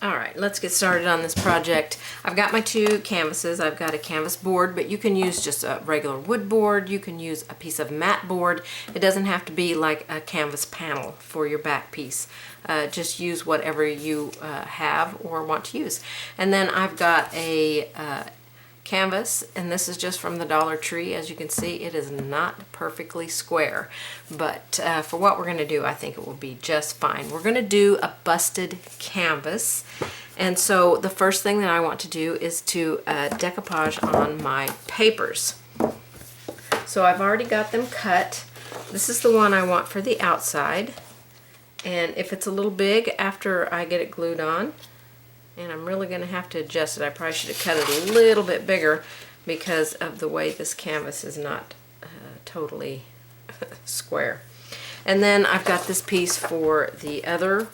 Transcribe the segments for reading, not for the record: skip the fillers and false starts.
All right, let's get started on this project. I've got my two canvases. I've got a canvas board, but you can use just a regular wood board. You can use a piece of mat board. It doesn't have to be like a canvas panel for your back piece. Just use whatever you have or want to use. And then I've got a canvas, and this is just from the Dollar Tree. As you can see, it is not perfectly square, but for what we're going to do, I think it will be just fine. We're going to do a busted canvas, and so the first thing that I want to do is to decoupage on my papers. So I've already got them cut. This is the one I want for the outside, and if it's a little big after I get it glued on, and I'm really going to have to adjust it. I probably should have cut it a little bit bigger because of the way this canvas is not totally square. And then I've got this piece for the other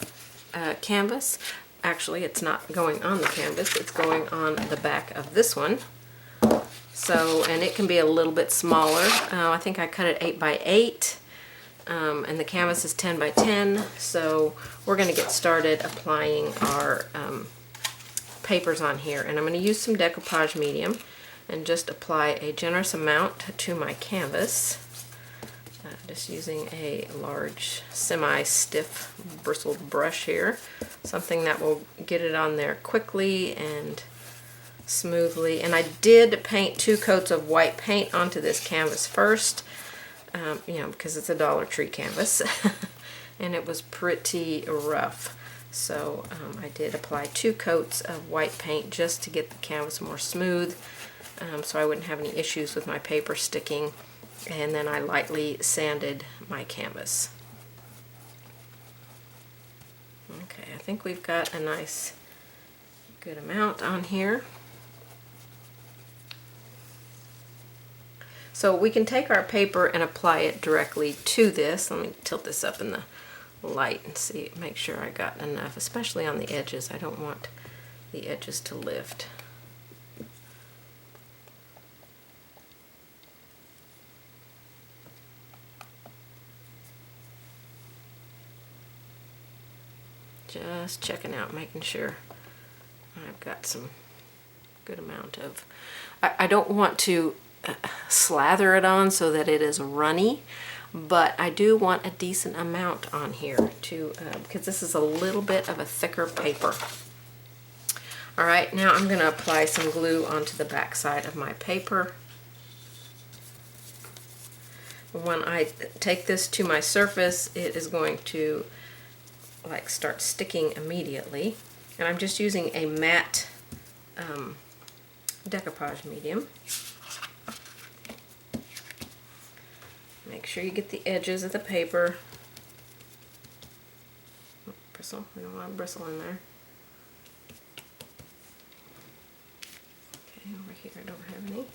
canvas. Actually, it's not going on the canvas, it's going on the back of this one. So, and it can be a little bit smaller. I think I cut it 8 by 8. And the canvas is 10 by 10. So we're going to get started applying our papers on here, and I'm going to use some decoupage medium and just apply a generous amount to my canvas, just using a large semi-stiff bristled brush here, something that will get it on there quickly and smoothly. And I did paint 2 coats of white paint onto this canvas first, you know, because it's a Dollar Tree canvas and it was pretty rough. So I did apply 2 coats of white paint just to get the canvas more smooth, so I wouldn't have any issues with my paper sticking. And then I lightly sanded my canvas. Okay, I think we've got a nice good amount on here. So we can take our paper and apply it directly to this. Let me tilt this up in the light and see, make sure I got enough, especially on the edges. I don't want the edges to lift. Just checking out, making sure I've got some good amount of, I don't want to slather it on so that it is runny, but I do want a decent amount on here to because this is a little bit of a thicker paper. All right, now I'm going to apply some glue onto the back side of my paper. When I take this to my surface, it is going to like start sticking immediately, and I'm just using a matte decoupage medium. Make sure you get the edges of the paper. Oh, bristle, we don't want bristle in there. Okay, over here I don't have any.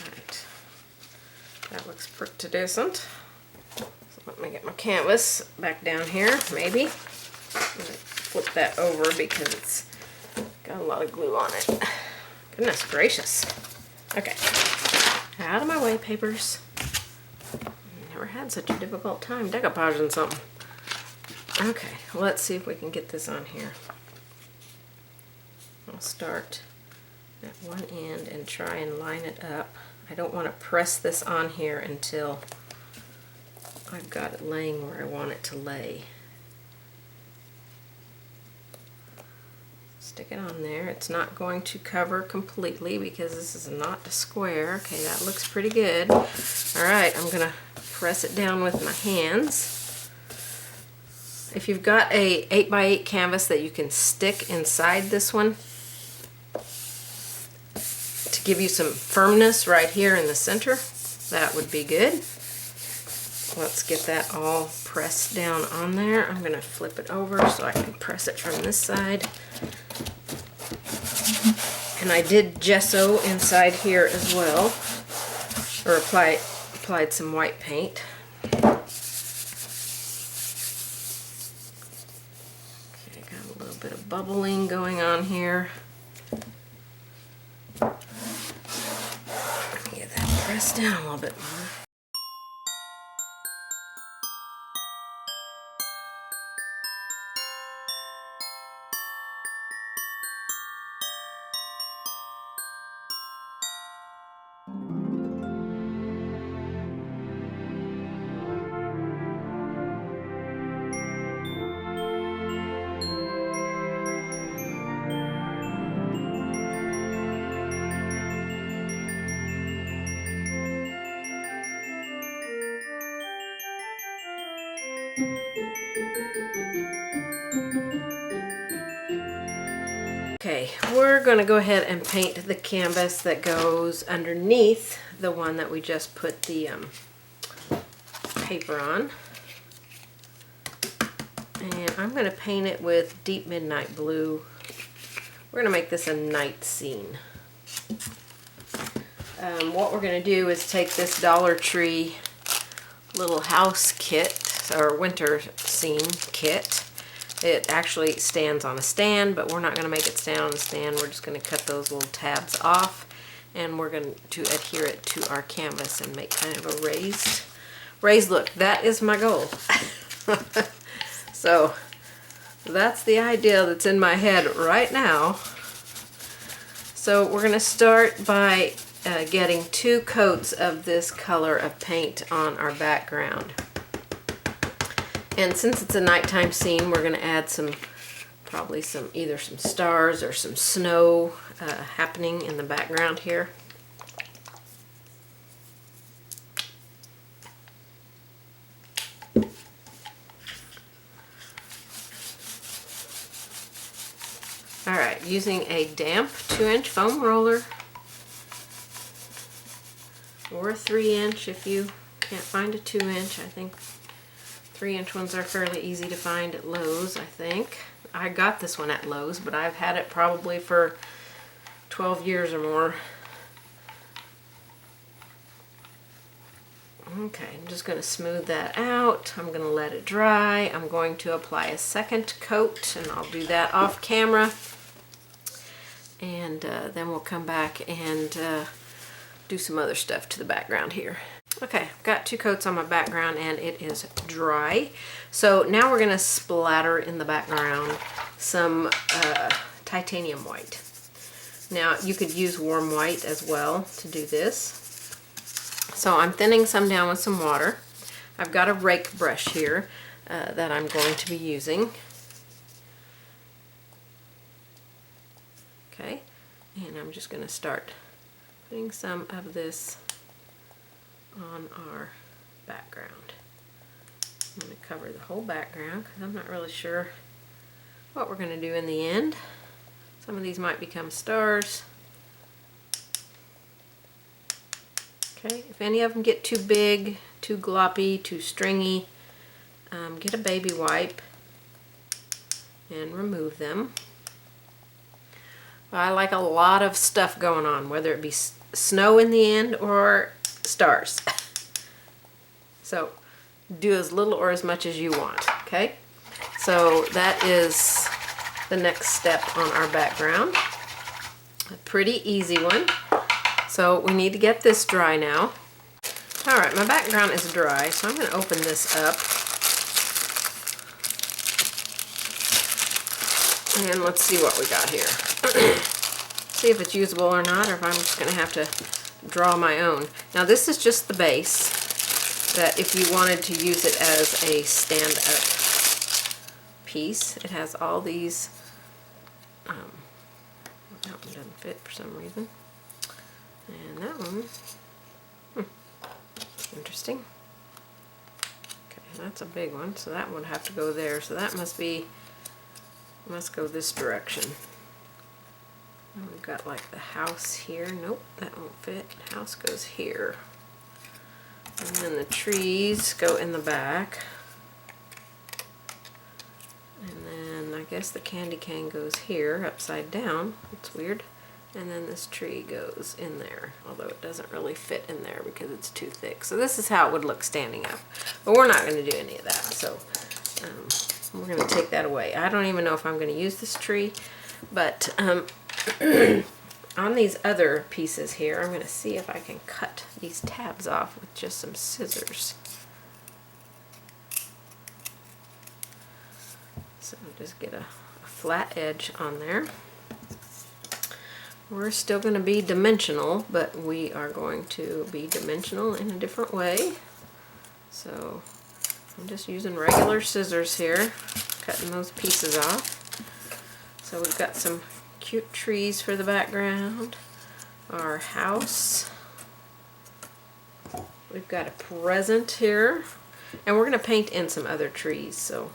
Alright, that looks pretty decent. So let me get my canvas back down here, maybe. I'm going to flip that over because it's got a lot of glue on it. Goodness gracious. Okay. Out of my way, papers. Never had such a difficult time decoupaging something. Okay, let's see if we can get this on here. I'll start at one end and try and line it up. I don't want to press this on here until I've got it laying where I want it to lay. Stick it on there. It's not going to cover completely because this is not a square. Okay, that looks pretty good. All right, I'm gonna press it down with my hands. If you've got a 8 by 8 canvas that you can stick inside this one to give you some firmness right here in the center, that would be good. Let's get that all pressed down on there. I'm gonna flip it over so I can press it from this side. And I did gesso inside here as well, or applied some white paint. Okay, got a little bit of bubbling going on here. Let me get that pressed down a little bit more. Okay, we're going to go ahead and paint the canvas that goes underneath the one that we just put the paper on. And I'm going to paint it with Deep Midnight Blue. We're going to make this a night scene. What we're going to do is take this Dollar Tree little house kit, or winter scene kit. It actually stands on a stand, but we're not going to make it stand on a stand. We're just going to cut those little tabs off, and we're going to adhere it to our canvas and make kind of a raised look. That is my goal. So that's the idea that's in my head right now. So we're going to start by getting 2 coats of this color of paint on our background. And since it's a nighttime scene, we're going to add probably either some stars or some snow happening in the background here. Alright, using a damp 2-inch foam roller, or a 3-inch if you can't find a 2-inch. I think 3-inch ones are fairly easy to find at Lowe's, I think. I got this one at Lowe's, but I've had it probably for 12 years or more. Okay, I'm just going to smooth that out. I'm going to let it dry. I'm going to apply a second coat, and I'll do that off camera. And then we'll come back and do some other stuff to the background here. Okay, I've got 2 coats on my background and it is dry. So now we're going to splatter in the background some titanium white. Now you could use warm white as well to do this. So I'm thinning some down with some water. I've got a rake brush here that I'm going to be using. Okay, and I'm just going to start putting some of this on our background. I'm going to cover the whole background because I'm not really sure what we're going to do in the end. Some of these might become stars. Okay, if any of them get too big, too gloppy, too stringy, get a baby wipe and remove them. I like a lot of stuff going on, whether it be snow in the end or stars. So do as little or as much as you want, okay? So that is the next step on our background. A pretty easy one. So we need to get this dry now. Alright, my background is dry, so I'm going to open this up. And let's see what we got here. See if it's usable or not, or if I'm just going to have to draw my own. Now this is just the base, that if you wanted to use it as a stand-up piece, it has all these, that one doesn't fit for some reason, and that one, interesting. Okay, that's a big one, so that would have to go there, so that must go this direction. And we've got like the house here. Nope, that won't fit. The house goes here. And then the trees go in the back. And then I guess the candy cane goes here, upside down. It's weird. And then this tree goes in there, although it doesn't really fit in there because it's too thick. So this is how it would look standing up. But we're not going to do any of that, so we're going to take that away. I don't even know if I'm going to use this tree, but on these other pieces here, I'm going to see if I can cut these tabs off with just some scissors. So just get a flat edge on there. We're still going to be dimensional, but we are going to be dimensional in a different way. So I'm just using regular scissors here, cutting those pieces off. So we've got some cute trees for the background, our house. We've got a present here. And we're going to paint in some other trees, so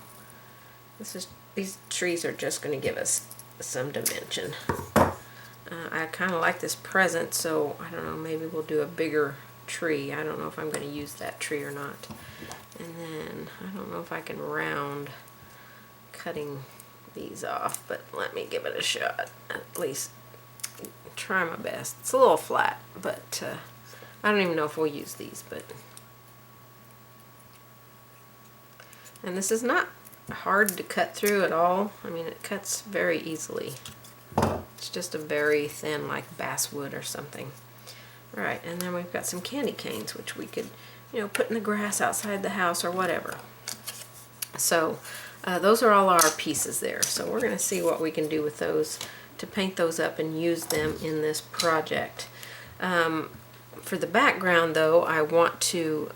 these trees are just going to give us some dimension. I kind of like this present, so I don't know, maybe we'll do a bigger tree. I don't know if I'm going to use that tree or not. And then I don't know if I can round cutting these off, but let me give it a shot. At least try my best. It's a little flat, but I don't even know if we'll use these. And this is not hard to cut through at all. I mean, it cuts very easily. It's just a very thin, like basswood or something. Right, and then we've got some candy canes, which we could, you know, put in the grass outside the house or whatever. So those are all our pieces there. So we're going to see what we can do with those to paint those up and use them in this project. For the background, though, I want to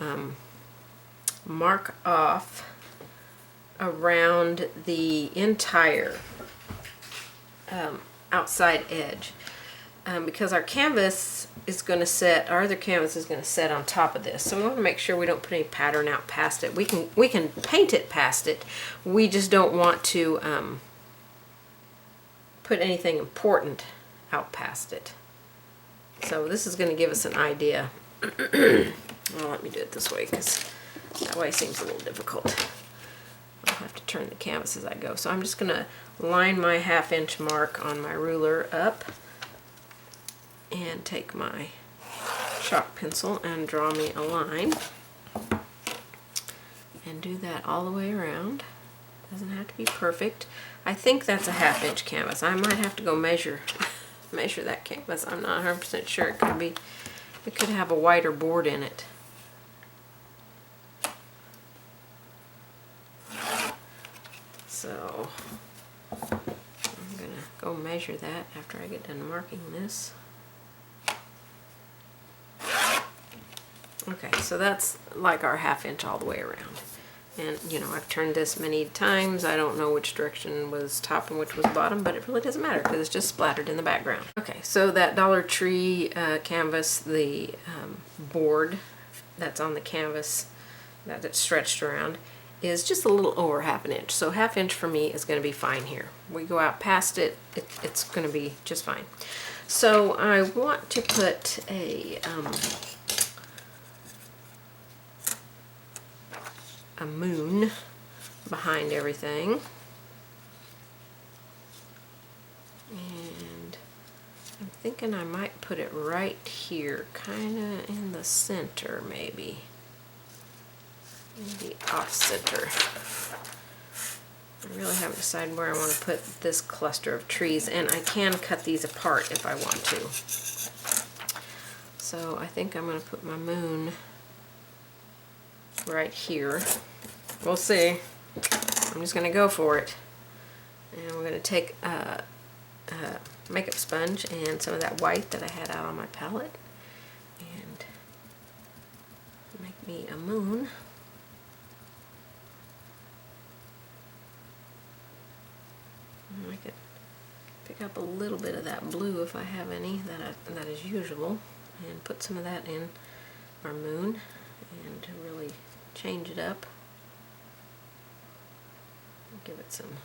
mark off around the entire outside edge. Because our canvas is going to set, our other canvas is going to set on top of this. So we want to make sure we don't put any pattern out past it. We can paint it past it. We just don't want to put anything important out past it. So this is going to give us an idea. Well, let me do it this way because that way seems a little difficult. I'll have to turn the canvas as I go. So I'm just going to line my 1/2 inch mark on my ruler up and take my chalk pencil and draw me a line and do that all the way around. Doesn't have to be perfect. I think that's a 1/2 inch canvas. I might have to go measure that canvas. I'm not 100% sure. It could have a wider board in it. So I'm gonna go measure that after I get done marking this. Okay, so that's like our 1/2 inch all the way around. And, you know, I've turned this many times. I don't know which direction was top and which was bottom, but it really doesn't matter because it's just splattered in the background. Okay, so that Dollar Tree canvas, the board that's on the canvas that it's stretched around, is just a little over 1/2 inch. So 1/2 inch for me is going to be fine here. We go out past it, it's going to be just fine. So I want to put a moon behind everything, and I'm thinking I might put it right here, kind of in the center, maybe off center. I really haven't decided where I want to put this cluster of trees, and I can cut these apart if I want to. So I think I'm going to put my moon right here. We'll see. I'm just going to go for it. And we're going to take a makeup sponge and some of that white that I had out on my palette and make me a moon. And I could pick up a little bit of that blue if I have any, that is usual, and put some of that in our moon and really change it up. Give it some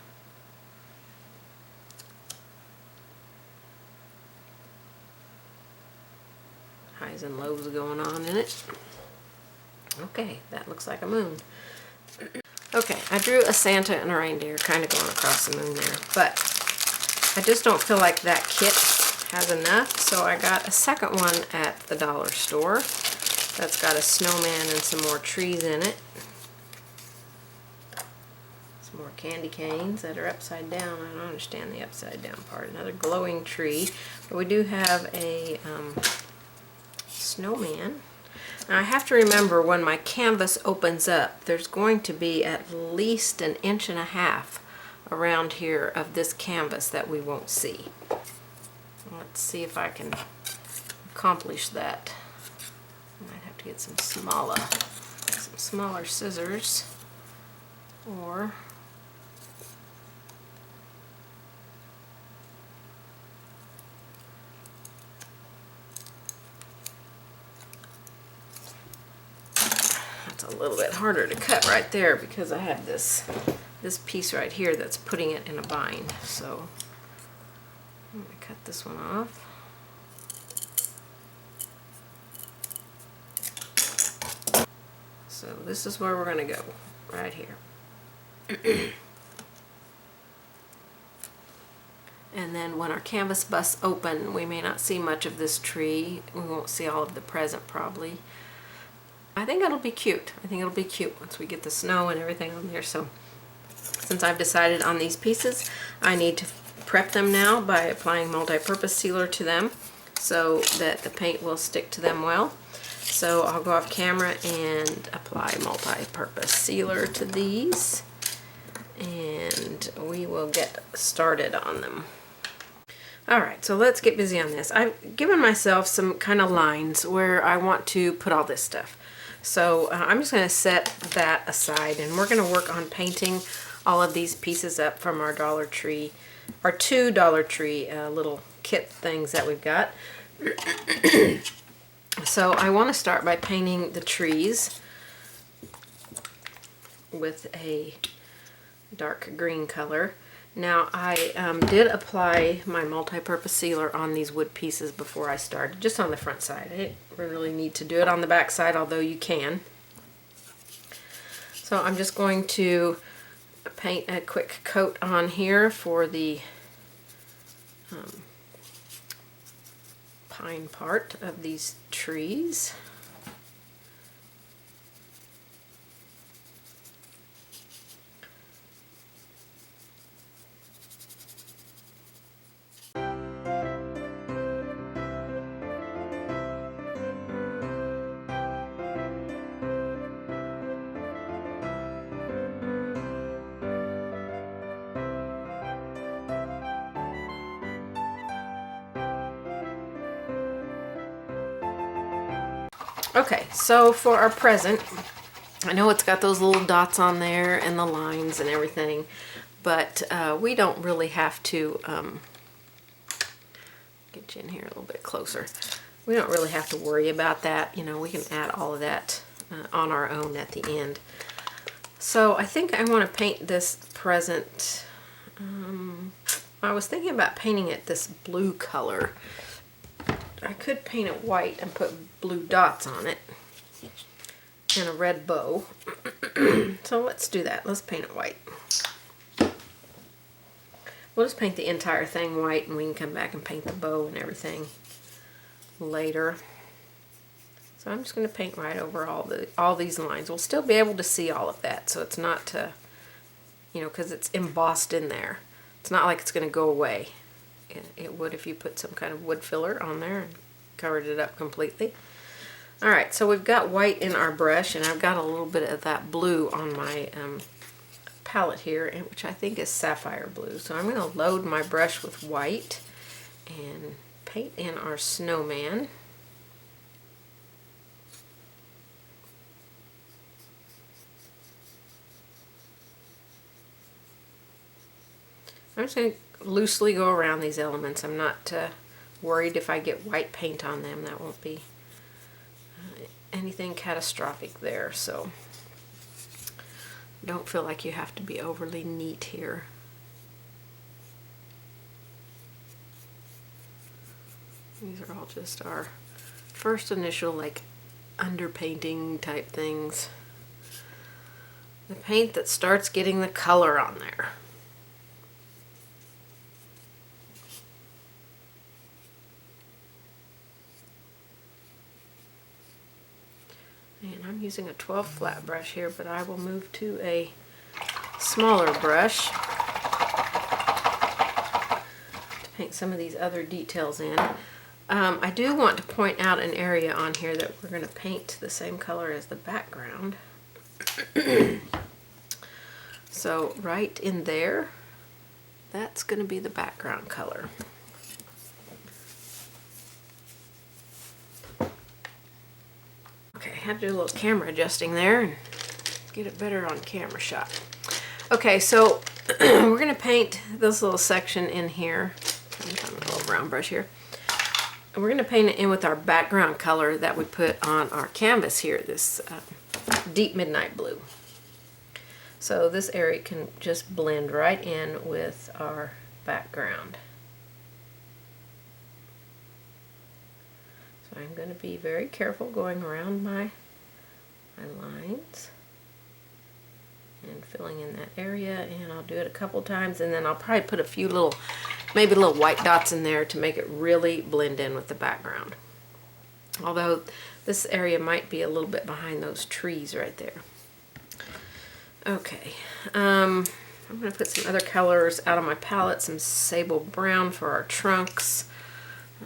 highs and lows going on in it. Okay, that looks like a moon. Okay, I drew a Santa and a reindeer kind of going across the moon there, but I just don't feel like that kit has enough, so I got a second one at the dollar store that's got a snowman and some more trees in it. More candy canes that are upside down. I don't understand the upside down part. Another glowing tree. But we do have a snowman. Now I have to remember when my canvas opens up, there's going to be at least 1.5 inches around here of this canvas that we won't see. Let's see if I can accomplish that. I might have to get some smaller scissors, or That's a little bit harder to cut right there because I have this piece right here that's putting it in a bind. So I'm going to cut this one off. So this is where we're going to go, right here. And then when our canvas busts open, we may not see much of this tree. We won't see all of the present probably. I think it'll be cute. I think it'll be cute once we get the snow and everything on there. So since I've decided on these pieces, I need to prep them now by applying multi-purpose sealer to them so that the paint will stick to them well. So I'll go off camera and apply multi-purpose sealer to these, and we will get started on them. Alright, so let's get busy on this. I've given myself some kind of lines where I want to put all this stuff. So I'm just going to set that aside, and we're going to work on painting all of these pieces up from our Dollar Tree, our two Dollar Tree little kit things that we've got. So I want to start by painting the trees with a dark green color. Now I did apply my multi-purpose sealer on these wood pieces before I started, just on the front side. I didn't really need to do it on the back side, although you can. So I'm just going to paint a quick coat on here for the pine part of these trees. Okay, so for our present, I know it's got those little dots on there and the lines and everything, but we don't really have to, get you in here a little bit closer. We don't really have to worry about that. You know, we can add all of that on our own at the end. So I think I want to paint this present. I was thinking about painting it this blue color. I could paint it white and put blue dots on it and a red bow. So let's do that. Let's paint it white. We'll just paint the entire thing white, and we can come back and paint the bow and everything later. So I'm just going to paint right over all these lines. We'll still be able to see all of that, so it's not, you know, because it's embossed in there. It's not like it's going to go away. It would if you put some kind of wood filler on there and covered it up completely. Alright, so we've got white in our brush, and I've got a little bit of that blue on my palette here, which I think is sapphire blue. So I'm going to load my brush with white and paint in our snowman. I'm just going to loosely go around these elements. I'm not worried if I get white paint on them. That won't be anything catastrophic there. So don't feel like you have to be overly neat here. These are all just our first initial like underpainting type things. The paint that starts getting the color on there. And I'm using a 12 flat brush here, but I will move to a smaller brush to paint some of these other details in. I do want to point out an area on here that we're going to paint the same color as the background. So right in there, that's going to be the background color. Okay, I had to do a little camera adjusting there and get it better on camera shot. Okay, so we're going to paint this little section in here. I'm a little brown brush here. And we're going to paint it in with our background color that we put on our canvas here, this deep midnight blue. So this area can just blend right in with our background. So I'm going to be very careful going around my lines and filling in that area, and I'll do it a couple times, and then I'll probably put a few little, maybe little white dots in there to make it really blend in with the background. Although this area might be a little bit behind those trees right there. Okay, I'm going to put some other colors out on my palette, some sable brown for our trunks.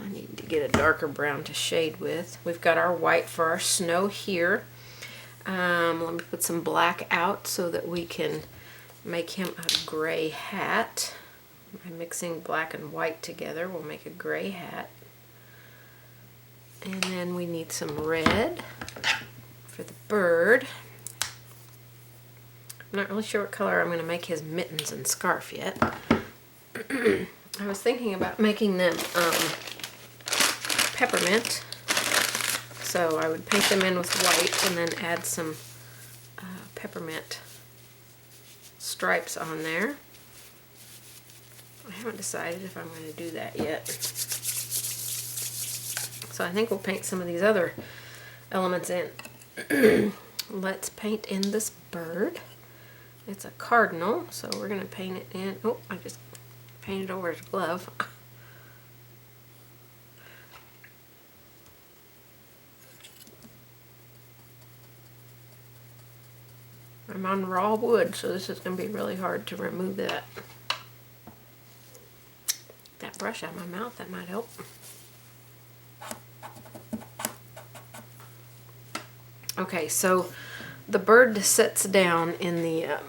I need to get a darker brown to shade with. We've got our white for our snow here. Let me put some black out so that we can make him a gray hat. By mixing black and white together, we'll make a gray hat. And then we need some red for the bird. I'm not really sure what color I'm going to make his mittens and scarf yet. I was thinking about making them peppermint. So I would paint them in with white and then add some peppermint stripes on there. I haven't decided if I'm going to do that yet. So I think we'll paint some of these other elements in. Let's paint in this bird. It's a cardinal, so we're going to paint it in. Oh, I just painted over his glove. I'm on raw wood, so this is going to be really hard to remove that. That brush out of my mouth, that might help. Okay, so the bird sits down in the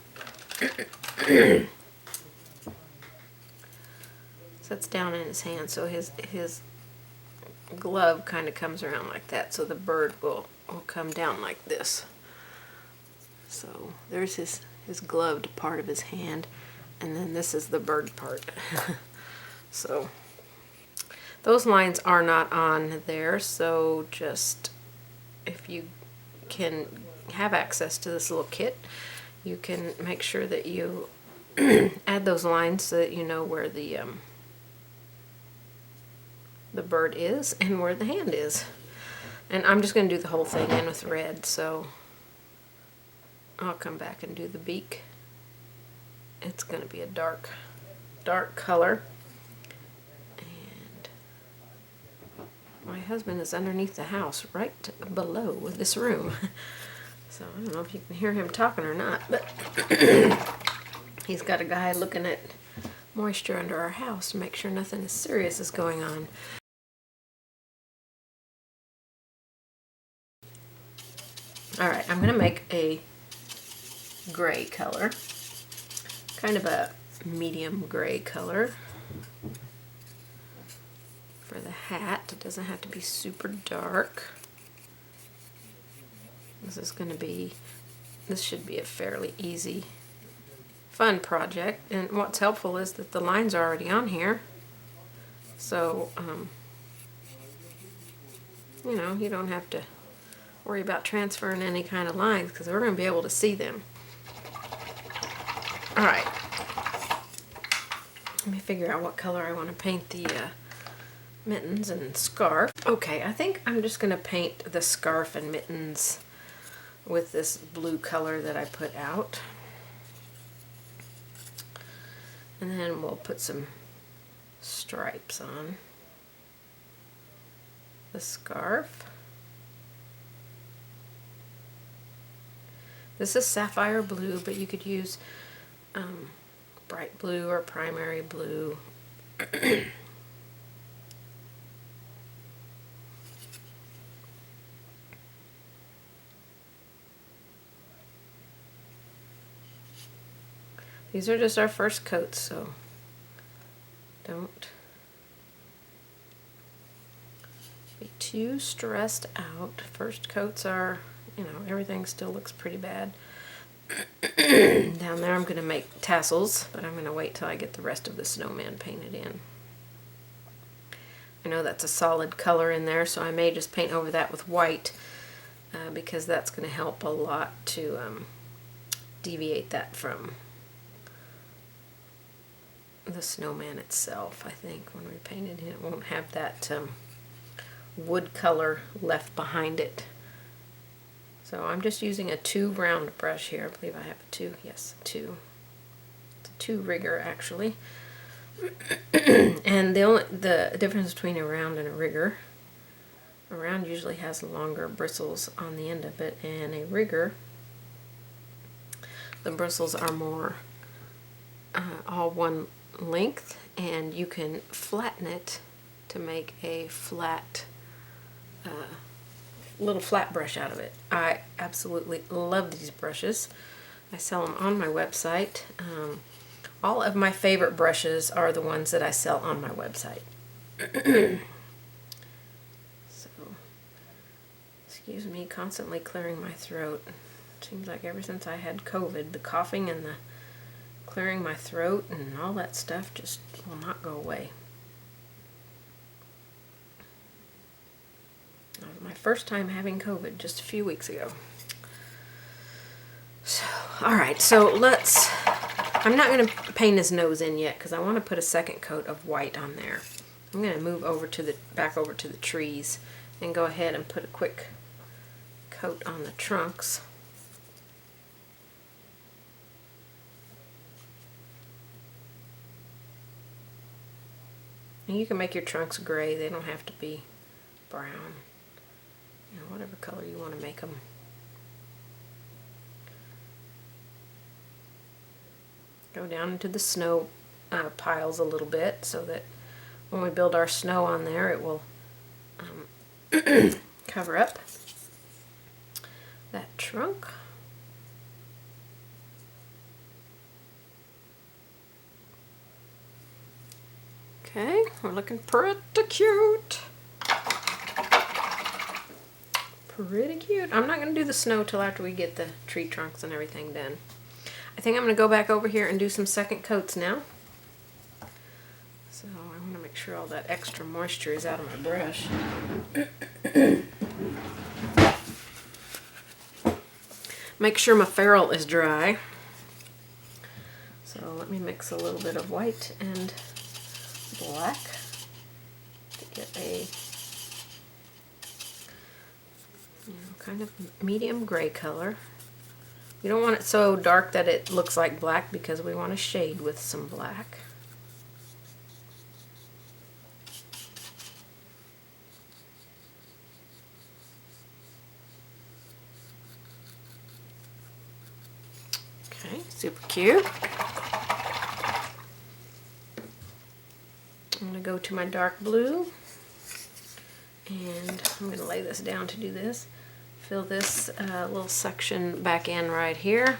sits down in his hand, so his glove kind of comes around like that, so the bird will come down like this. So there's his gloved part of his hand, and then this is the bird part. So those lines are not on there, so just if you can have access to this little kit, you can make sure that you add those lines so that you know where the bird is and where the hand is. And I'm just going to do the whole thing in with red, so I'll come back and do the beak. It's going to be a dark color. And my husband is underneath the house right below this room. So I don't know if you can hear him talking or not, but he's got a guy looking at moisture under our house to make sure nothing serious is going on. Alright, I'm going to make a gray color, kind of a medium gray color for the hat. It doesn't have to be super dark. This should be a fairly easy, fun project. And what's helpful is that the lines are already on here, so you know, you don't have to worry about transferring any kind of lines because we're going to be able to see them. Alright, let me figure out what color I want to paint the mittens and scarf. Okay, I think I'm just going to paint the scarf and mittens with this blue color that I put out. And then we'll put some stripes on the scarf. This is sapphire blue, but you could use bright blue or primary blue. These are just our first coats, so don't be too stressed out. First coats are, you know, everything still looks pretty bad. Down there I'm going to make tassels, but I'm going to wait till I get the rest of the snowman painted in. I know that's a solid color in there, so I may just paint over that with white because that's going to help a lot to deviate that from the snowman itself. I think when we paint it, it won't have that wood color left behind it. So I'm just using a 2 round brush here. I believe I have a 2. Yes, 2. It's a 2 rigger actually. And the difference between a round and a rigger, a round usually has longer bristles on the end of it, and a rigger, the bristles are more all one length, and you can flatten it to make a flat little flat brush out of it. I absolutely love these brushes. I sell them on my website. All of my favorite brushes are the ones that I sell on my website. So, excuse me, constantly clearing my throat. Seems like ever since I had COVID, the coughing and the clearing my throat and all that stuff just will not go away. That was my first time having COVID just a few weeks ago. So, alright, so I'm not going to paint his nose in yet because I want to put a second coat of white on there. I'm going to move back over to the trees and go ahead and put a quick coat on the trunks. And you can make your trunks gray. They don't have to be brown. You know, whatever color you want to make them. Go down into the snow piles a little bit so that when we build our snow on there, it will cover up that trunk. Okay, we're looking pretty cute. Pretty cute. I'm not going to do the snow till after we get the tree trunks and everything done. I think I'm going to go back over here and do some second coats now. So I want to make sure all that extra moisture is out of my brush. Make sure my ferrule is dry. So let me mix a little bit of white and black to get a kind of medium gray color. You don't want it so dark that it looks like black because we want to shade with some black. Okay, super cute. I'm going to go to my dark blue and I'm going to lay this down to do this. Fill this little section back in right here.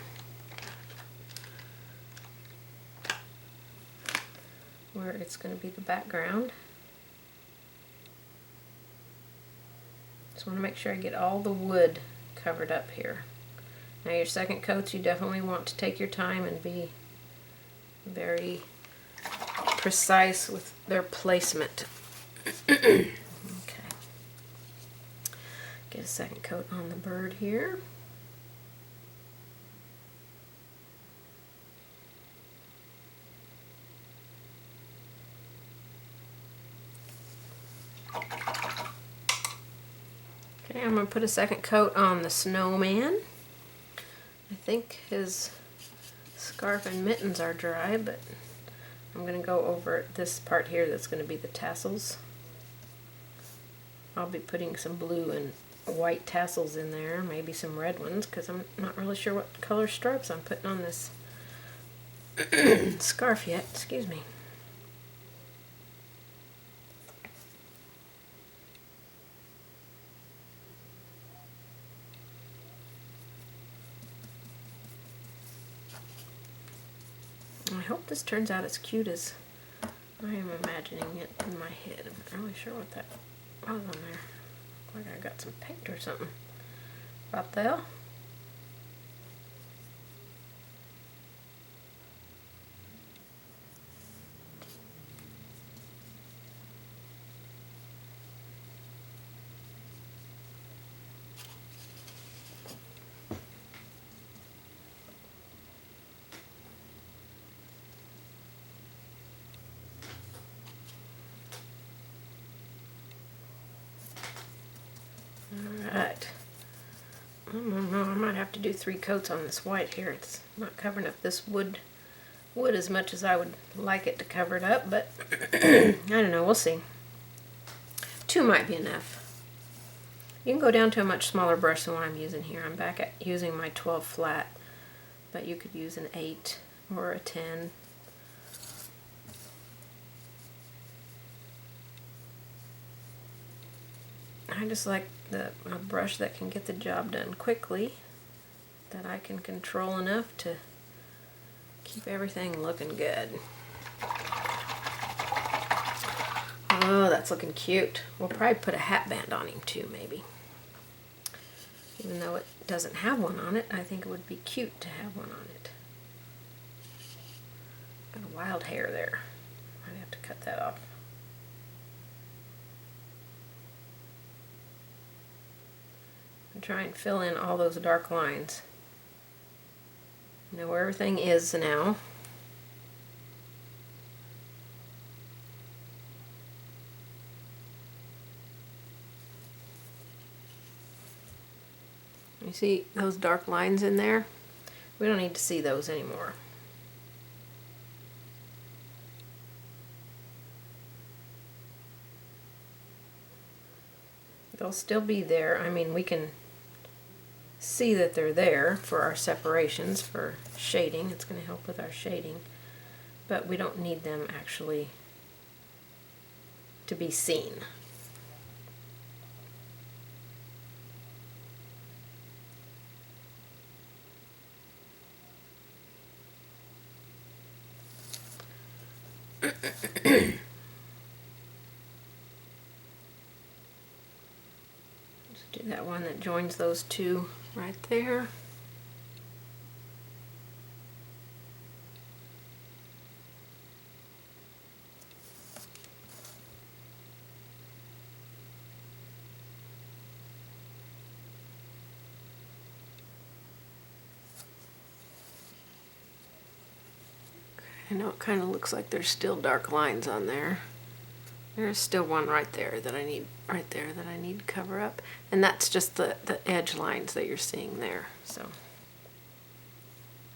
Where it's going to be the background. Just want to make sure I get all the wood covered up here. Now your second coats, you definitely want to take your time and be very precise with their placement. Okay. Get a second coat on the bird here. Okay, I'm going to put a second coat on the snowman. I think his scarf and mittens are dry, but I'm going to go over this part here that's going to be the tassels. I'll be putting some blue and white tassels in there, maybe some red ones, because I'm not really sure what color stripes I'm putting on this scarf yet. Excuse me. I hope this turns out as cute as I am imagining it in my head. I'm not really sure what that was on there. Like I got some paint or something right there. Alright. I don't know, I might have to do 3 coats on this white here. It's not covering up this wood as much as I would like it to cover it up, but I don't know, we'll see. 2 might be enough. You can go down to a much smaller brush than what I'm using here. I'm back at using my 12 flat, but you could use an 8 or a 10. I just like a brush that can get the job done quickly, that I can control enough to keep everything looking good. Oh, that's looking cute. We'll probably put a hat band on him too, maybe. Even though it doesn't have one on it, I think it would be cute to have one on it. Got a wild hair there. I'd have to cut that off. And try and fill in all those dark lines. Know where everything is now. You see those dark lines in there? We don't need to see those anymore. They'll still be there. I mean, we can see that they're there for our separations, for shading. It's going to help with our shading. But we don't need them actually to be seen. Just do that one that joins those 2 right there. I know it kind of looks like there's still dark lines on there. There's still one right there that I need to cover up, and that's just the edge lines that you're seeing there. So,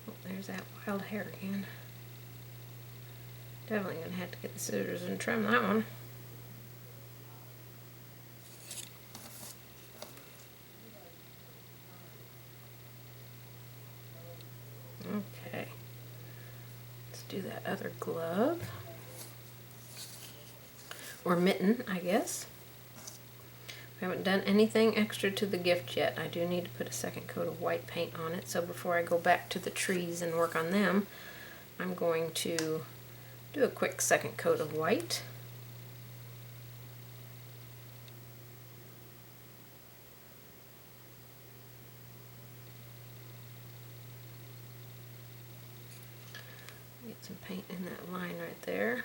oh, there's that wild hair again. Definitely gonna have to get the scissors and trim that one. Okay. Do that other glove, or mitten, I guess. We haven't done anything extra to the gift yet. I do need to put a second coat of white paint on it, so before I go back to the trees and work on them, I'm going to do a quick second coat of white. Get some paint in that line right there.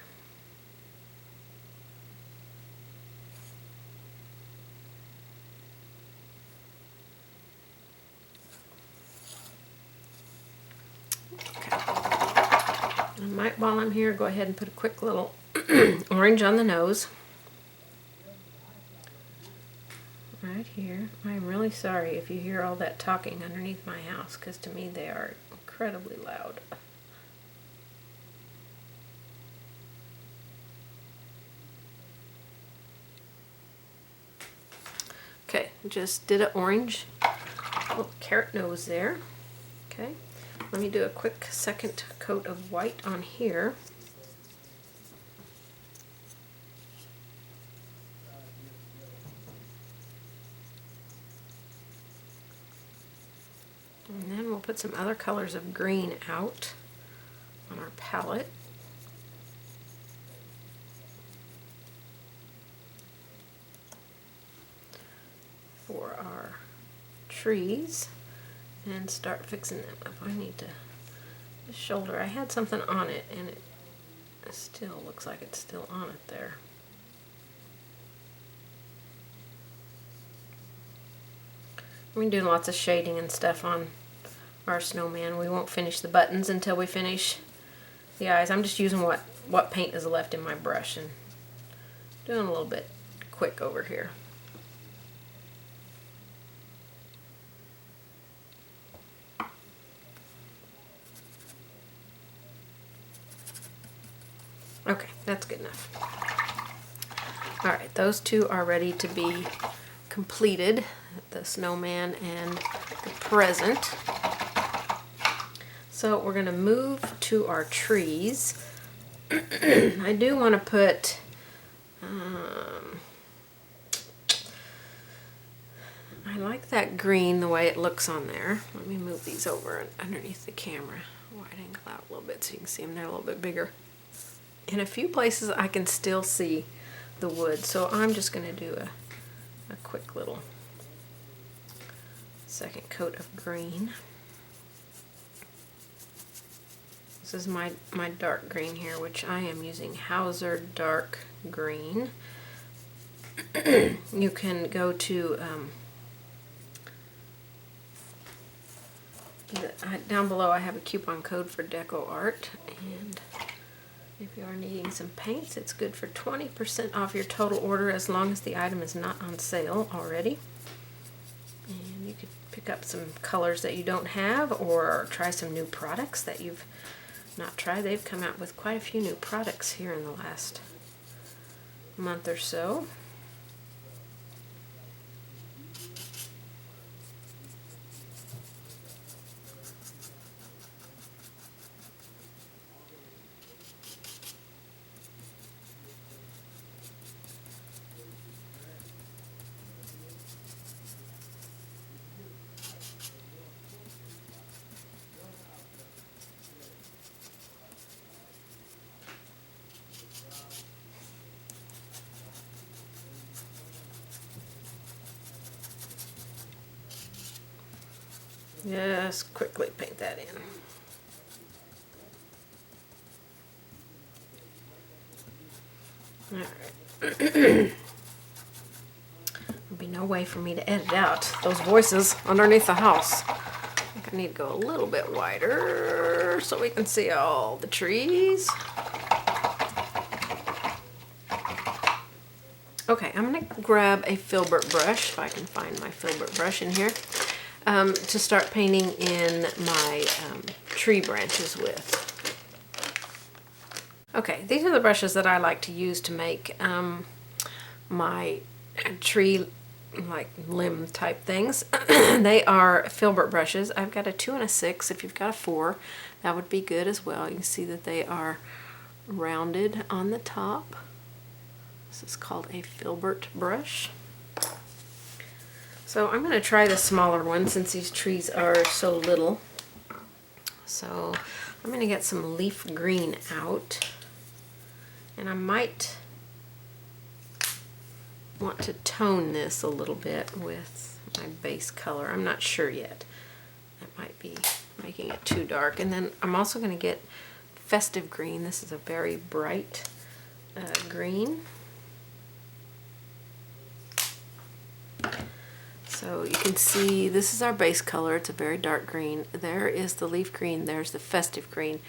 Okay. I might, while I'm here, go ahead and put a quick little orange on the nose. Right here. I'm really sorry if you hear all that talking underneath my house, because to me they are incredibly loud. Okay, just did an orange little carrot nose there. Okay, let me do a quick second coat of white on here. And then we'll put some other colors of green out on our palette. For our trees, and start fixing them up. I need to, the shoulder, I had something on it and it still looks like it's still on it there. We've been doing lots of shading and stuff on our snowman. We won't finish the buttons until we finish the eyes. I'm just using what paint is left in my brush and doing a little bit quick over here. Okay, that's good enough. All right, those two are ready to be completed, the snowman and the present. So we're going to move to our trees. I do want to put, I like that green the way it looks on there. Let me move these over underneath the camera. Wide angle out a little bit so you can see them. They're a little bit bigger. In a few places I can still see the wood, so I'm just going to do a quick little second coat of green. This is my dark green here, which I am using Hauser Dark Green. You can go to down below I have a coupon code for Deco Art, and if you are needing some paints, it's good for 20% off your total order as long as the item is not on sale already. And you could pick up some colors that you don't have, or try some new products that you've not tried. They've come out with quite a few new products here in the last month or so. Just quickly paint that in. Alright. There'll be no way for me to edit out those voices underneath the house. I think I need to go a little bit wider so we can see all the trees. Okay, I'm going to grab a filbert brush, if I can find my filbert brush in here, to start painting in my tree branches with. Okay, these are the brushes that I like to use to make my tree like limb type things. They are filbert brushes. I've got a 2 and a 6. If you've got a 4, that would be good as well. You can see that they are rounded on the top. This is called a filbert brush. So I'm going to try the smaller one since these trees are so little. So I'm going to get some leaf green out, and I might want to tone this a little bit with my base color. I'm not sure yet. That might be making it too dark. And then I'm also going to get festive green. This is a very bright green. So you can see this is our base color. It's a very dark green. There is the leaf green. There's the festive green.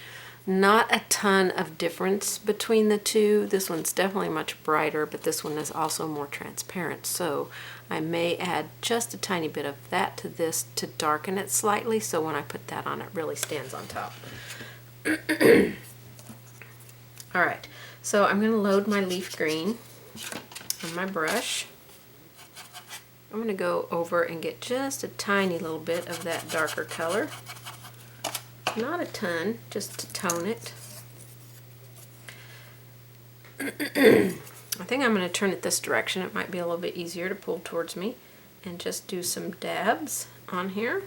Not a ton of difference between the two. This one's definitely much brighter, but this one is also more transparent. So I may add just a tiny bit of that to this to darken it slightly, so when I put that on, it really stands on top. All right, so I'm going to load my leaf green on my brush. I'm going to go over and get just a tiny little bit of that darker color. Not a ton, just to tone it. I think I'm going to turn it this direction. It might be a little bit easier to pull towards me, and just do some dabs on here.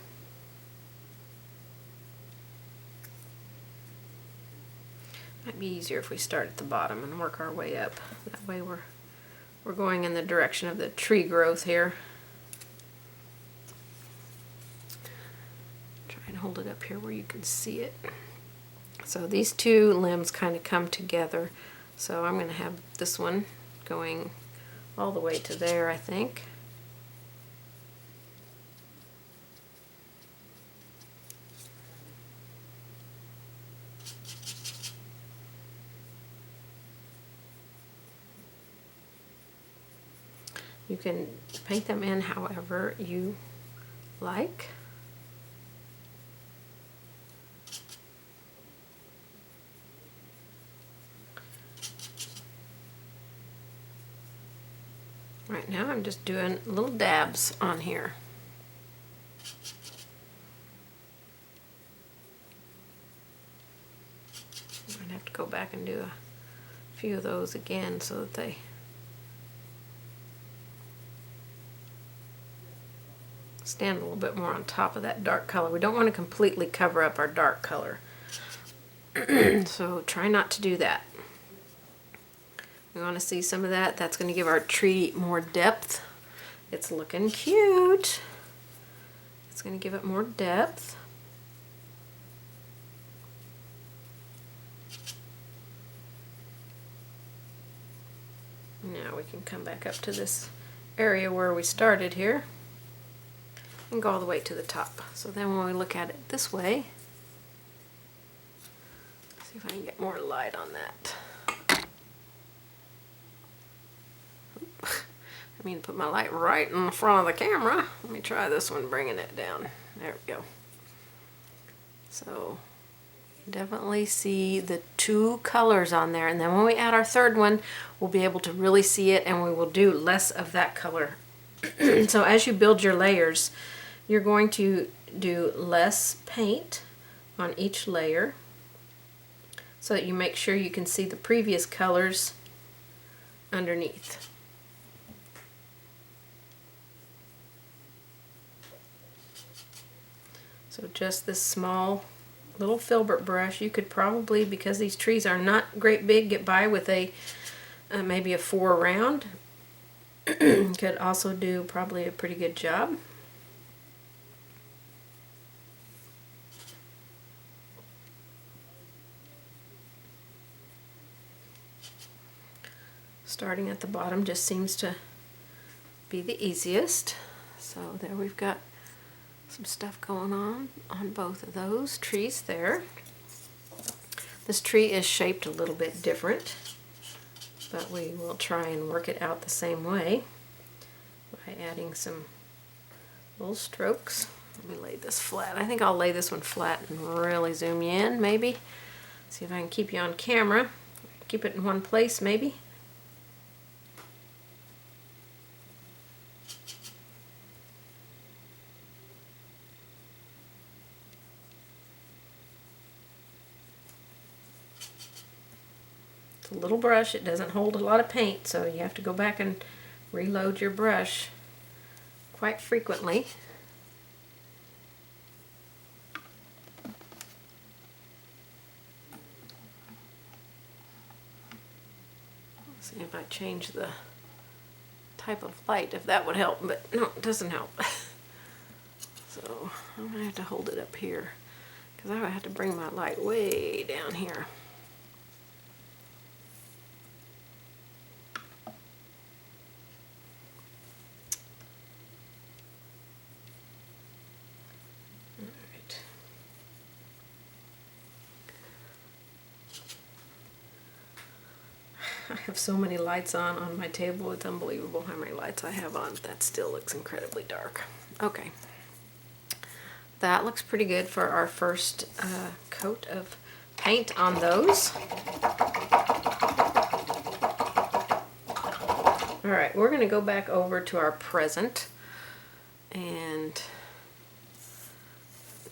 Might be easier if we start at the bottom and work our way up. That way we're going in the direction of the tree growth here. Try and hold it up here where you can see it. So these two limbs kind of come together. So I'm going to have this one going all the way to there, I think. You can paint them in however you like. Right now I'm just doing little dabs on here. I'd have to go back and do a few of those again so that they stand a little bit more on top of that dark color. We don't want to completely cover up our dark color. So try not to do that. We want to see some of that. That's going to give our tree more depth. It's looking cute. It's going to give it more depth. Now we can come back up to this area where we started here and go all the way to the top. So then when we look at it this way, see if I can get more light on that. I mean, put my light right in the front of the camera. Let me try this one, bringing it down. There we go. So definitely see the two colors on there, and then when we add our third one, we'll be able to really see it, and we will do less of that color. So as you build your layers, you're going to do less paint on each layer so that you make sure you can see the previous colors underneath. So just this small little filbert brush, you could probably, because these trees are not great big, get by with a maybe a 4 round. Could also do probably a pretty good job. Starting at the bottom just seems to be the easiest. So there we've got some stuff going on both of those trees there. This tree is shaped a little bit different, but we will try and work it out the same way by adding some little strokes. Let me lay this flat. I think I'll lay this one flat and really zoom you in, maybe. See if I can keep you on camera. Keep it in one place, maybe. It's a little brush. It doesn't hold a lot of paint, so you have to go back and reload your brush quite frequently. Let's see if I change the type of light, if that would help, but no, it doesn't help. So I'm going to have to hold it up here because I would have to bring my light way down here. I have so many lights on my table. It's unbelievable how many lights I have on. That still looks incredibly dark. Okay. That looks pretty good for our first coat of paint on those. Alright, we're going to go back over to our present and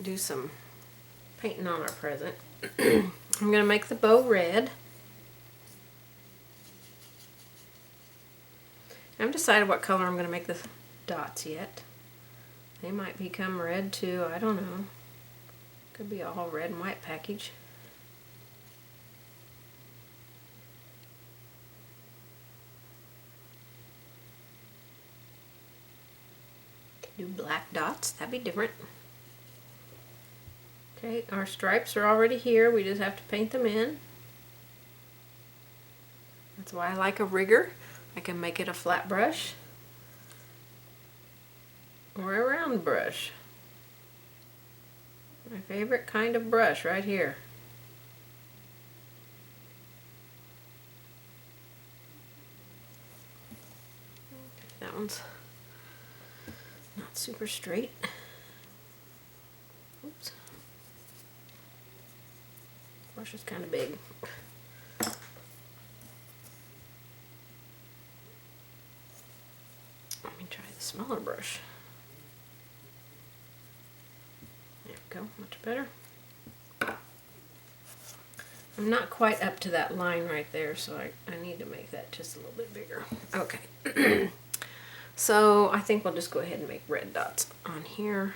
do some painting on our present. I'm going to make the bow red. I haven't decided what color I'm going to make the dots yet. They might become red too, I don't know. Could be a whole red and white package. Do black dots, that'd be different. Okay, our stripes are already here, we just have to paint them in. That's why I like a rigger. I can make it a flat brush or a round brush. My favorite kind of brush right here. Okay, that one's not super straight. Oops. Brush is kind of big. smaller brush. There we go, much better. I'm not quite up to that line right there, so I need to make that just a little bit bigger. Okay. So I think we'll just go ahead and make red dots on here.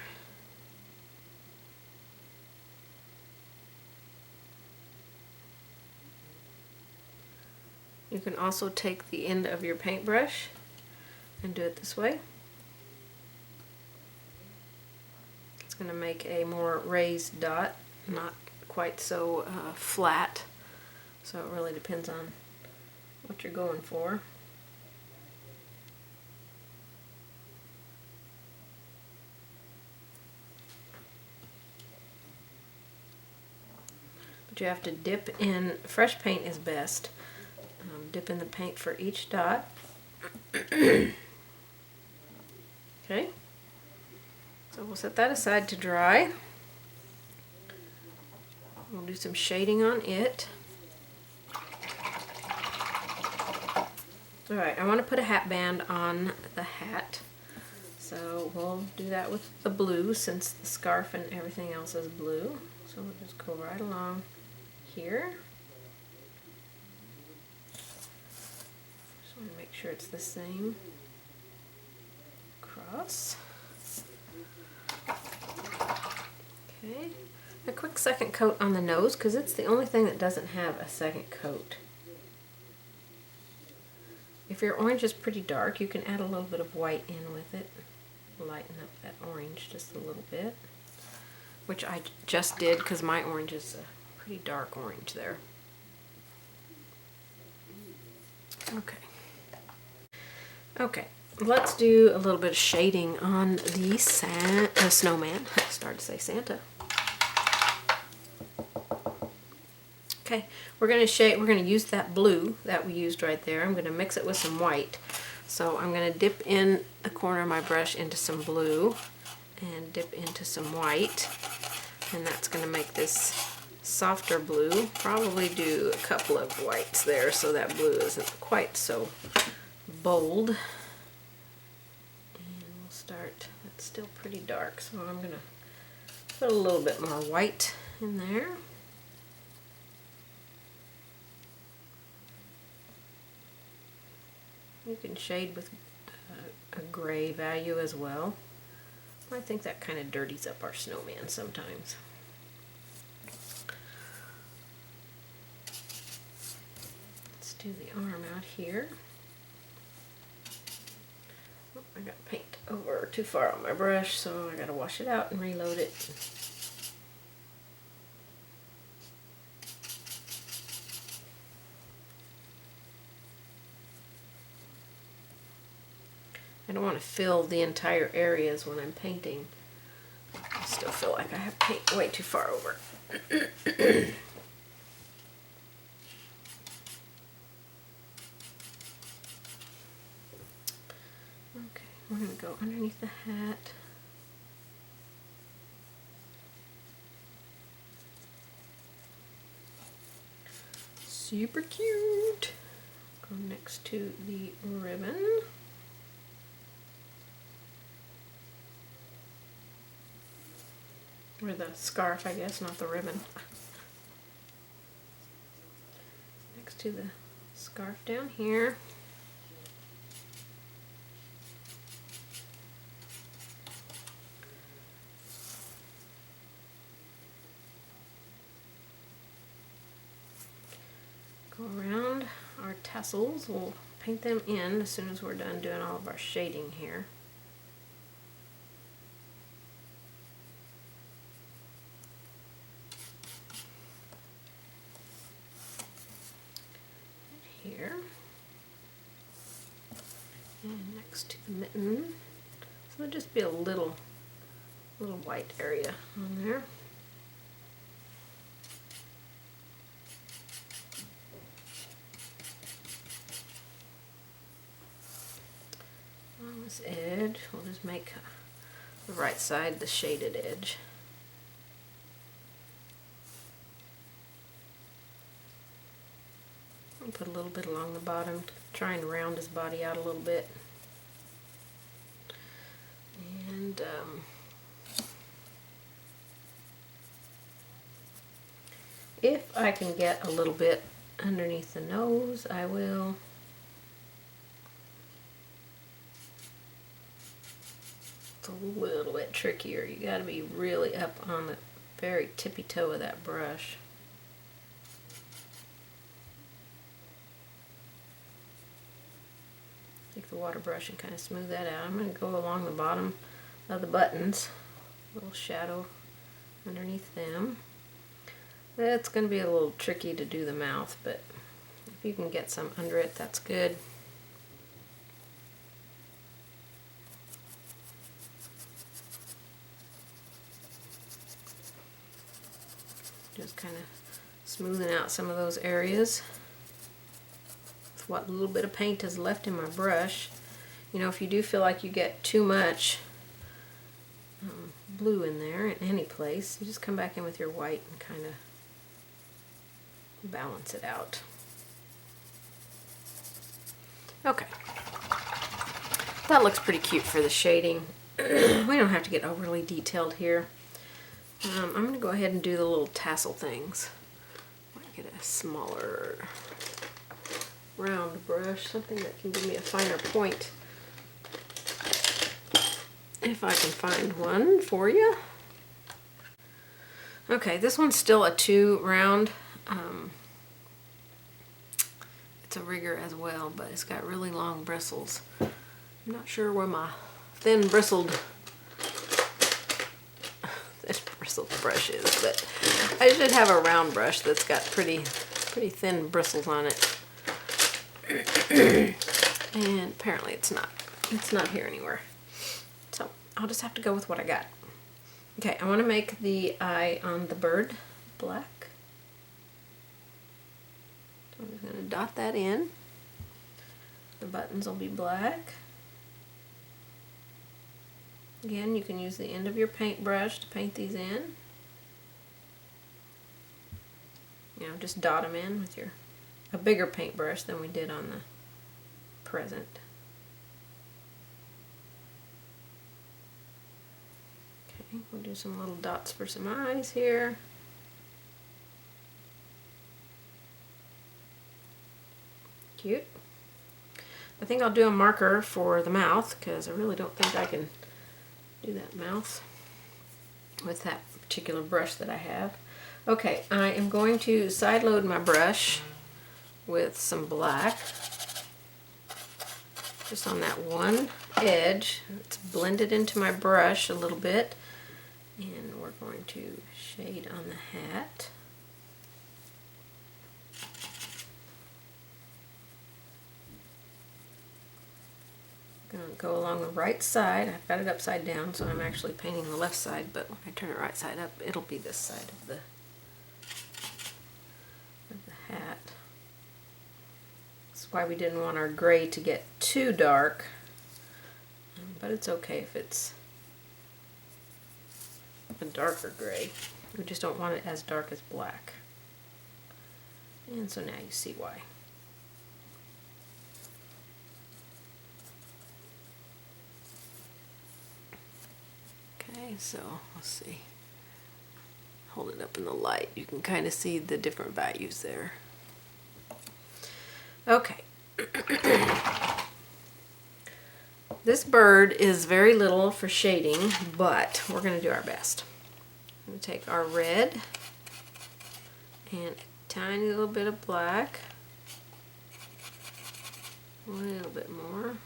You can also take the end of your paintbrush and do it this way. It's going to make a more raised dot, not quite so flat. So it really depends on what you're going for. But you have to dip in, fresh paint is best. Dip in the paint for each dot. Okay. So we'll set that aside to dry. We'll do some shading on it. Alright, I want to put a hat band on the hat. So we'll do that with the blue since the scarf and everything else is blue. So we'll just go right along here. Just want to make sure it's the same across. Okay. A quick second coat on the nose because it's the only thing that doesn't have a second coat. If your orange is pretty dark, you can add a little bit of white in with it. Lighten up that orange just a little bit, which I just did because my orange is a pretty dark orange there. Okay. Okay, let's do a little bit of shading on the snowman. I started to say Santa. Okay, we're going to use that blue that we used right there. I'm going to mix it with some white. So I'm going to dip in the corner of my brush into some blue and dip into some white. And that's going to make this softer blue. Probably do a couple of whites there so that blue isn't quite so bold. And we'll start, it's still pretty dark, so I'm going to put a little bit more white in there. You can shade with a gray value as well. I think that kind of dirties up our snowman sometimes. Let's do the arm out here. Oh, I got paint over too far on my brush, so I gotta wash it out and reload it. I don't want to fill the entire areas when I'm painting. I still feel like I have paint way too far over. Okay, we're going to go underneath the hat. Super cute. Go next to the ribbon. Or the scarf, I guess, not the ribbon. Next to the scarf down here. Go around our tassels. We'll paint them in as soon as we're done doing all of our shading here. Here and next to the mitten, so there'll just be a little white area on there. On this edge, we'll just make the right side the shaded edge. Put a little bit along the bottom, trying to round his body out a little bit. And if I can get a little bit underneath the nose, I will. It's a little bit trickier. You got to be really up on the very tippy toe of that brush. Take the water brush and kind of smooth that out. I'm going to go along the bottom of the buttons, a little shadow underneath them. That's going to be a little tricky to do the mouth, but if you can get some under it, that's good. Just kind of smoothing out some of those areas with what little bit of paint is left in my brush. You know, if you do feel like you get too much blue in there in any place, you just come back in with your white and kind of balance it out. Okay, that looks pretty cute for the shading. We don't have to get overly detailed here. I'm going to go ahead and do the little tassel things. Might get a smaller round brush, something that can give me a finer point. If I can find one for you. Okay, this one's still a 2 round. It's a rigger as well, but it's got really long bristles. I'm not sure where my thin bristled brush is, but I should have a round brush that's got pretty thin bristles on it. And apparently it's not here anywhere. So I'll just have to go with what I got. Okay, I want to make the eye on the bird black. So I'm just going to dot that in. The buttons will be black. Again, you can use the end of your paintbrush to paint these in. You know, just dot them in with a bigger paintbrush than we did on the present. Okay, we'll do some little dots for some eyes here. Cute. I think I'll do a marker for the mouth because I really don't think I can do that mouth with that particular brush that I have. Okay, I am going to side load my brush with some black just on that one edge. It's blended into my brush a little bit, and we're going to shade on the hat. Going to go along the right side. I've got it upside down, so I'm actually painting the left side, but when I turn it right side up, it'll be this side of the hat. That's why we didn't want our gray to get too dark, but it's okay if it's a darker gray. We just don't want it as dark as black. And so now you see why. Okay, so let's see. Hold it up in the light. You can kind of see the different values there. Okay. This bird is very little for shading, but we're going to do our best. I'm going to take our red and a tiny little bit of black. A little bit more.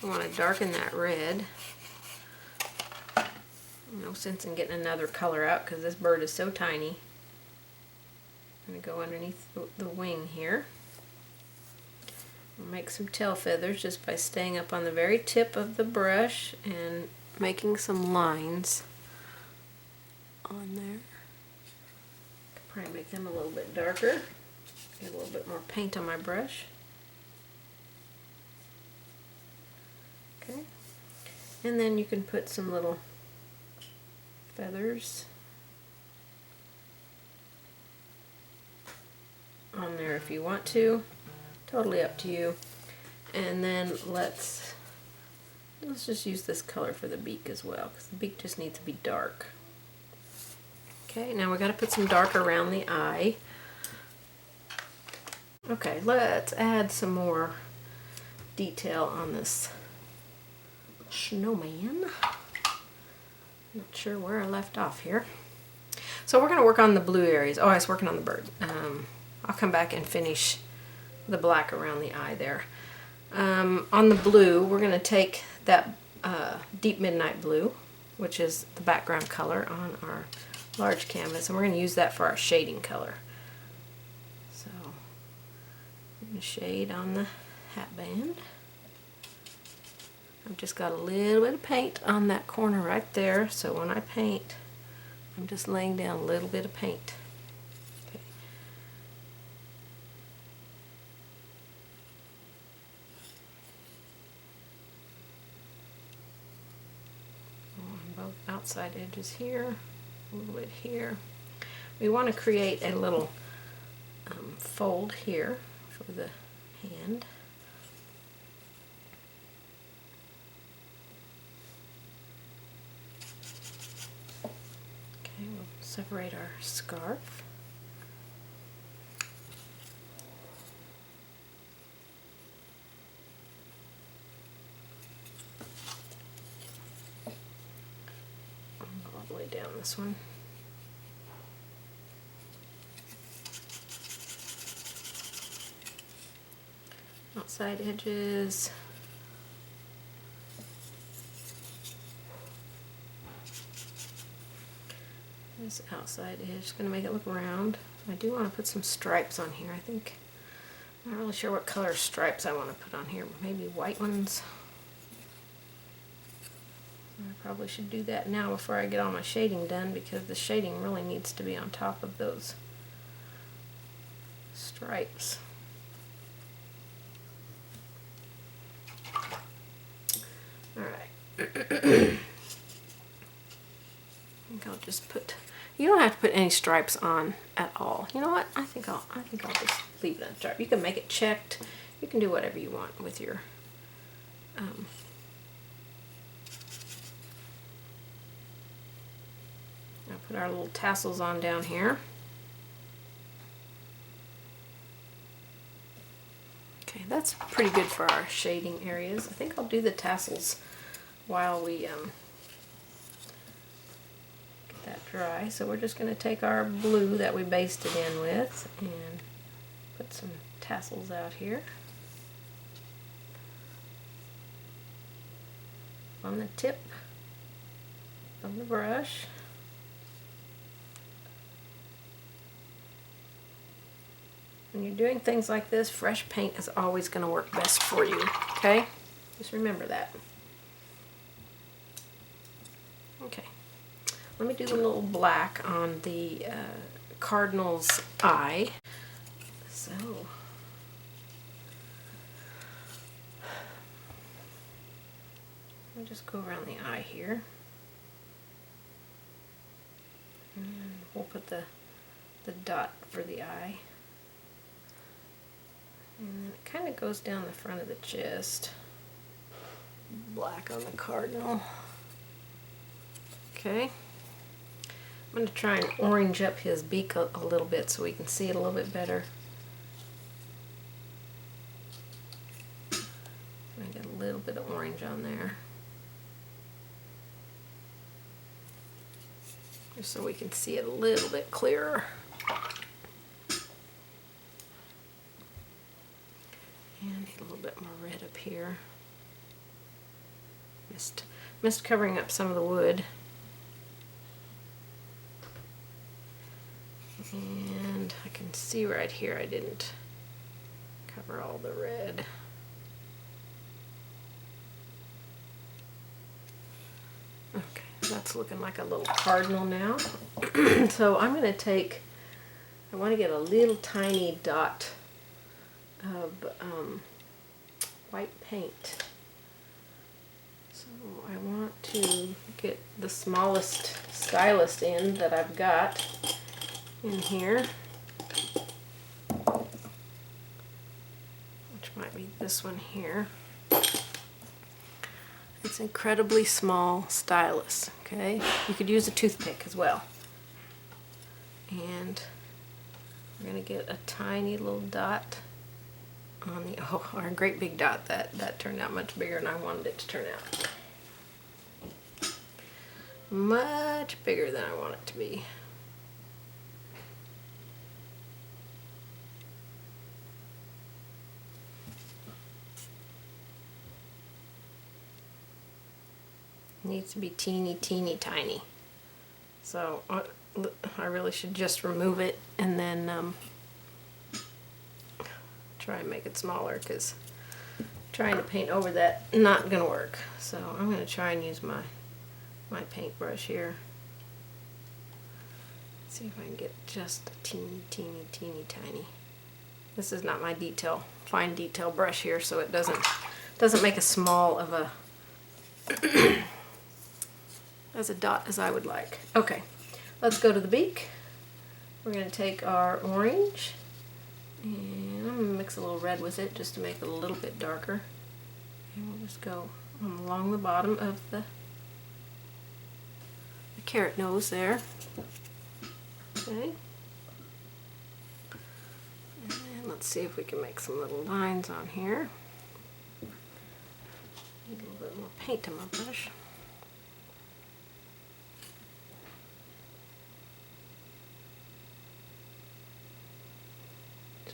I want to darken that red. No sense in getting another color out because this bird is so tiny. I'm going to go underneath the wing here. I'll make some tail feathers just by staying up on the very tip of the brush and making some lines on there. Could probably make them a little bit darker. Get a little bit more paint on my brush. Okay. And then you can put some little feathers on there if you want to. Totally up to you. And then let's Let's just use this color for the beak as well, because the beak just needs to be dark. Okay, now we got to put some dark around the eye. Okay, let's add some more detail on this snowman. Not sure where I left off here. So we're going to work on the blue areas. Oh, I was working on the bird. I'll come back and finish the black around the eye there. On the blue, we're going to take that deep midnight blue, which is the background color on our large canvas, and we're going to use that for our shading color. So we're going to shade on the hat band. I've just got a little bit of paint on that corner right there, so when I paint, I'm just laying down a little bit of paint. Okay. On both outside edges here, a little bit here. We want to create a little fold here for the hand. We'll separate our scarf. I'll go all the way down this one. Outside edges. This outside edge is going to make it look round. I do want to put some stripes on here. I'm not really sure what color stripes I want to put on here. Maybe white ones. I probably should do that now before I get all my shading done, because the shading really needs to be on top of those stripes. Alright. I think I'll just put, you don't have to put any stripes on at all. You know what? I think I'll just leave it on stripe. You can make it checked. You can do whatever you want with your I'll put our little tassels on down here. Okay, that's pretty good for our shading areas. I think I'll do the tassels while we get that dry. So we're just going to take our blue that we basted in with and put some tassels out here on the tip of the brush. When you're doing things like this, fresh paint is always going to work best for you, okay? Just remember that. Okay, let me do the little black on the cardinal's eye. So, I'll just go around the eye here. And we'll put the dot for the eye. And then it kind of goes down the front of the chest. Black on the cardinal. Okay. I'm going to try and orange up his beak a little bit so we can see it a little bit better. I get a little bit of orange on there. Just so we can see it a little bit clearer. And need a little bit more red up here. Missed covering up some of the wood. And I can see right here I didn't cover all the red. Okay, that's looking like a little cardinal now. So I'm going to take, I want to get a little tiny dot of white paint. So I want to get the smallest stylus end that I've got in here, which might be this one here. It's incredibly small stylus, okay? You could use a toothpick as well. And we're gonna get a tiny little dot on the, oh, or a great big dot. That turned out much bigger than I wanted it to turn out. Much bigger than I want it to be. Needs to be teeny tiny. So I really should just remove it and then try and make it smaller, because trying to paint over that not gonna work. So I'm gonna try and use my paintbrush here. See if I can get just a teeny tiny. This is not my fine detail brush here, so it doesn't make as small of a as a dot as I would like. Okay, let's go to the beak. We're going to take our orange and I'm going to mix a little red with it just to make it a little bit darker. And we'll just go along the bottom of the carrot nose there. Okay. And let's see if we can make some little lines on here. Need a little bit more paint on my brush.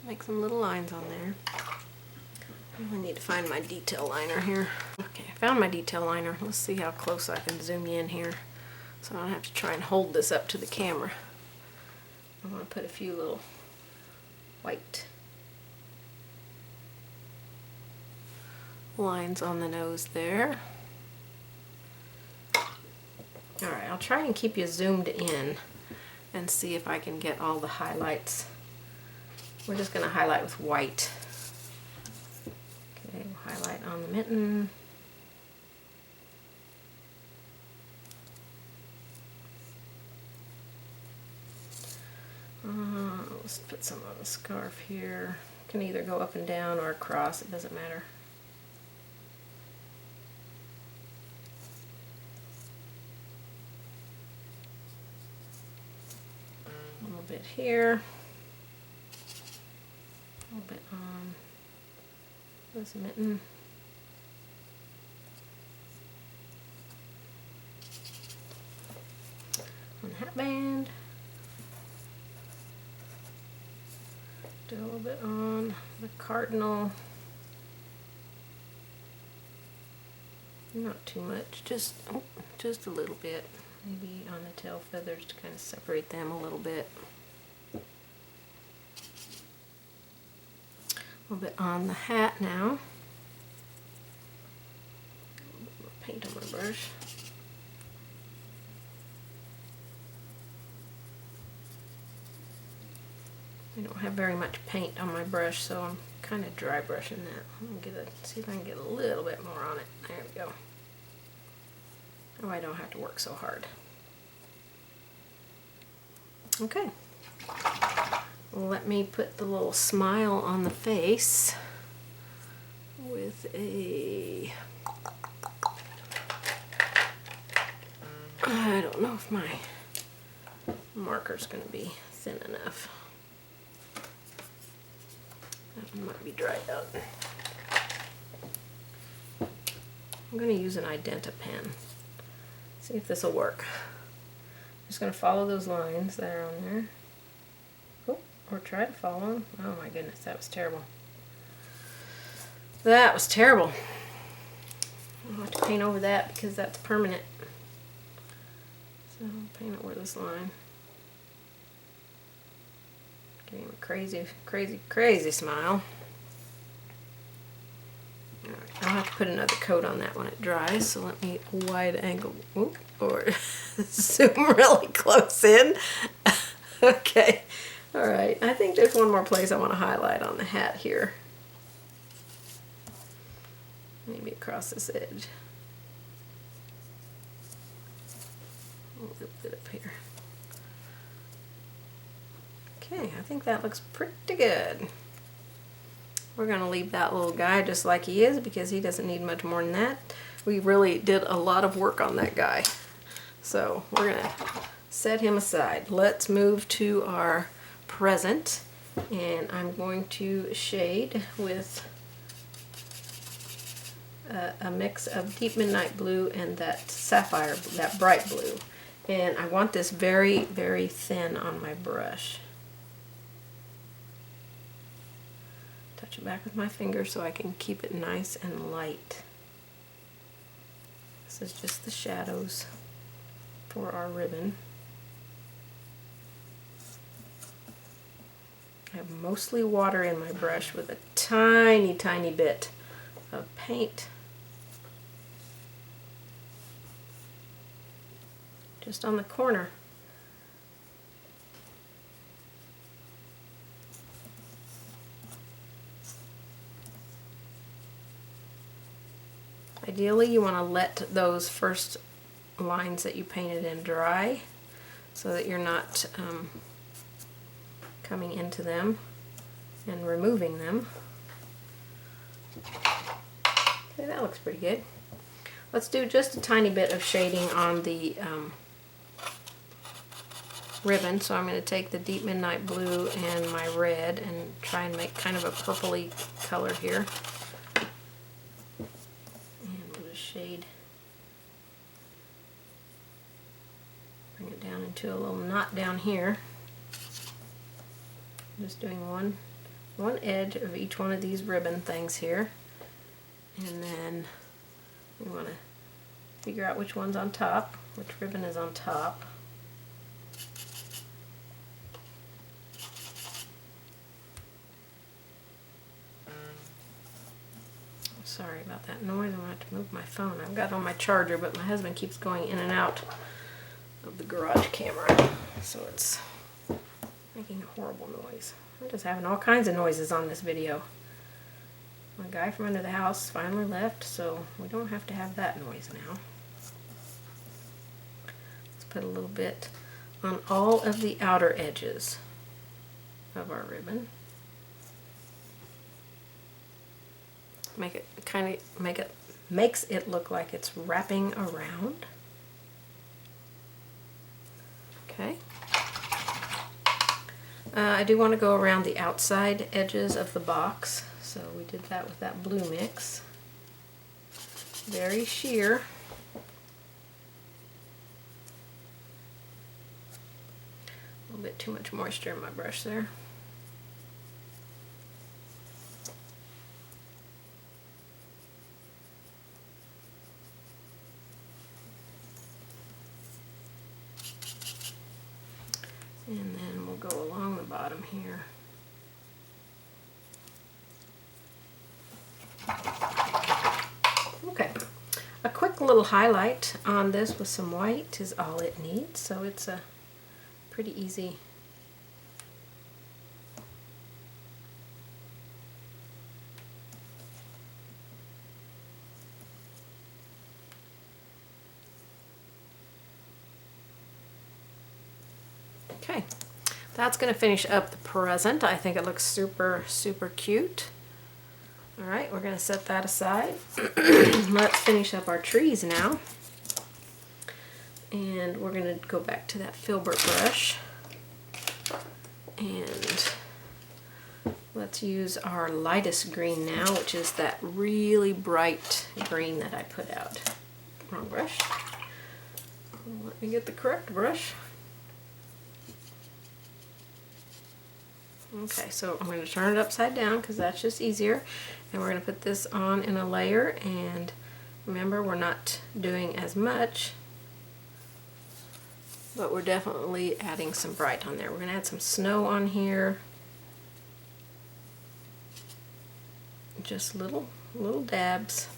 Make some little lines on there. I really need to find my detail liner here. Okay, I found my detail liner. Let's see how close I can zoom you in here so I don't have to try and hold this up to the camera. I want to put a few little white lines on the nose there. Alright, I'll try and keep you zoomed in and see if I can get all the highlights. We're just going to highlight with white. Okay, we'll highlight on the mitten. Let's put some on the scarf here. Can either go up and down or across, it doesn't matter. A little bit here. A little bit on this mitten. On the hatband. Do a little bit on the cardinal. Not too much, just a little bit. Maybe on the tail feathers to kind of separate them a little bit. A little bit on the hat now. A little more paint on my brush. I don't have very much paint on my brush, so I'm kind of dry brushing that. I'm gonna see if I can get a little bit more on it. There we go. Oh, I don't have to work so hard. Okay. Let me put the little smile on the face with a... I don't know if my marker's going to be thin enough. That one might be dried out. I'm going to use an Identa pen. See if this will work. I'm just going to follow those lines that are on there. Oh, or try to follow them. Oh my goodness, that was terrible. That was terrible. I'll have to paint over that because that's permanent. So I'll paint over this line. Give him a crazy smile. Alright, I'll have to put another coat on that when it dries, so let me wide angle, or zoom really close in. Okay, alright, I think there's one more place I want to highlight on the hat here. Maybe across this edge. A little bit up here. Okay, I think that looks pretty good. We're going to leave that little guy just like he is because he doesn't need much more than that. We really did a lot of work on that guy. So we're gonna set him aside. Let's move to our present, and I'm going to shade with a mix of deep midnight blue and that sapphire, that bright blue. And I want this very, very thin on my brush. Touch it back with my finger so I can keep it nice and light. This is just the shadows for our ribbon. I have mostly water in my brush with a tiny, tiny bit of paint. Just on the corner. Ideally, you want to let those first lines that you painted in dry so that you're not coming into them and removing them. Okay, that looks pretty good. Let's do just a tiny bit of shading on the ribbon. So I'm going to take the deep midnight blue and my red and try and make kind of a purpley color here. And we'll just shade, bring it down into a little knot down here. Just doing one edge of each one of these ribbon things here, and then we want to figure out which one's on top, which ribbon is on top. Sorry about that noise. I'm going to have to move my phone. I've got it on my charger, but my husband keeps going in and out of the garage camera, so it's making a horrible noise. I'm just having all kinds of noises on this video. My guy from under the house finally left, so we don't have to have that noise now. Let's put a little bit on all of the outer edges of our ribbon. Makes it look like it's wrapping around. Okay. I do want to go around the outside edges of the box, so we did that with that blue mix. Very sheer. A little bit too much moisture in my brush there. And then we'll go along the bottom here. Okay, a quick little highlight on this with some white is all it needs, so it's a pretty easy . Okay, that's going to finish up the present. I think it looks super, super cute. All right, we're going to set that aside. Let's finish up our trees now. And we're going to go back to that filbert brush. And let's use our lightest green now, which is that really bright green that I put out. Wrong brush. Let me get the correct brush. Okay, so I'm going to turn it upside down because that's just easier, and we're going to put this on in a layer, and remember, we're not doing as much, but we're definitely adding some bright on there. We're going to add some snow on here, just little dabs.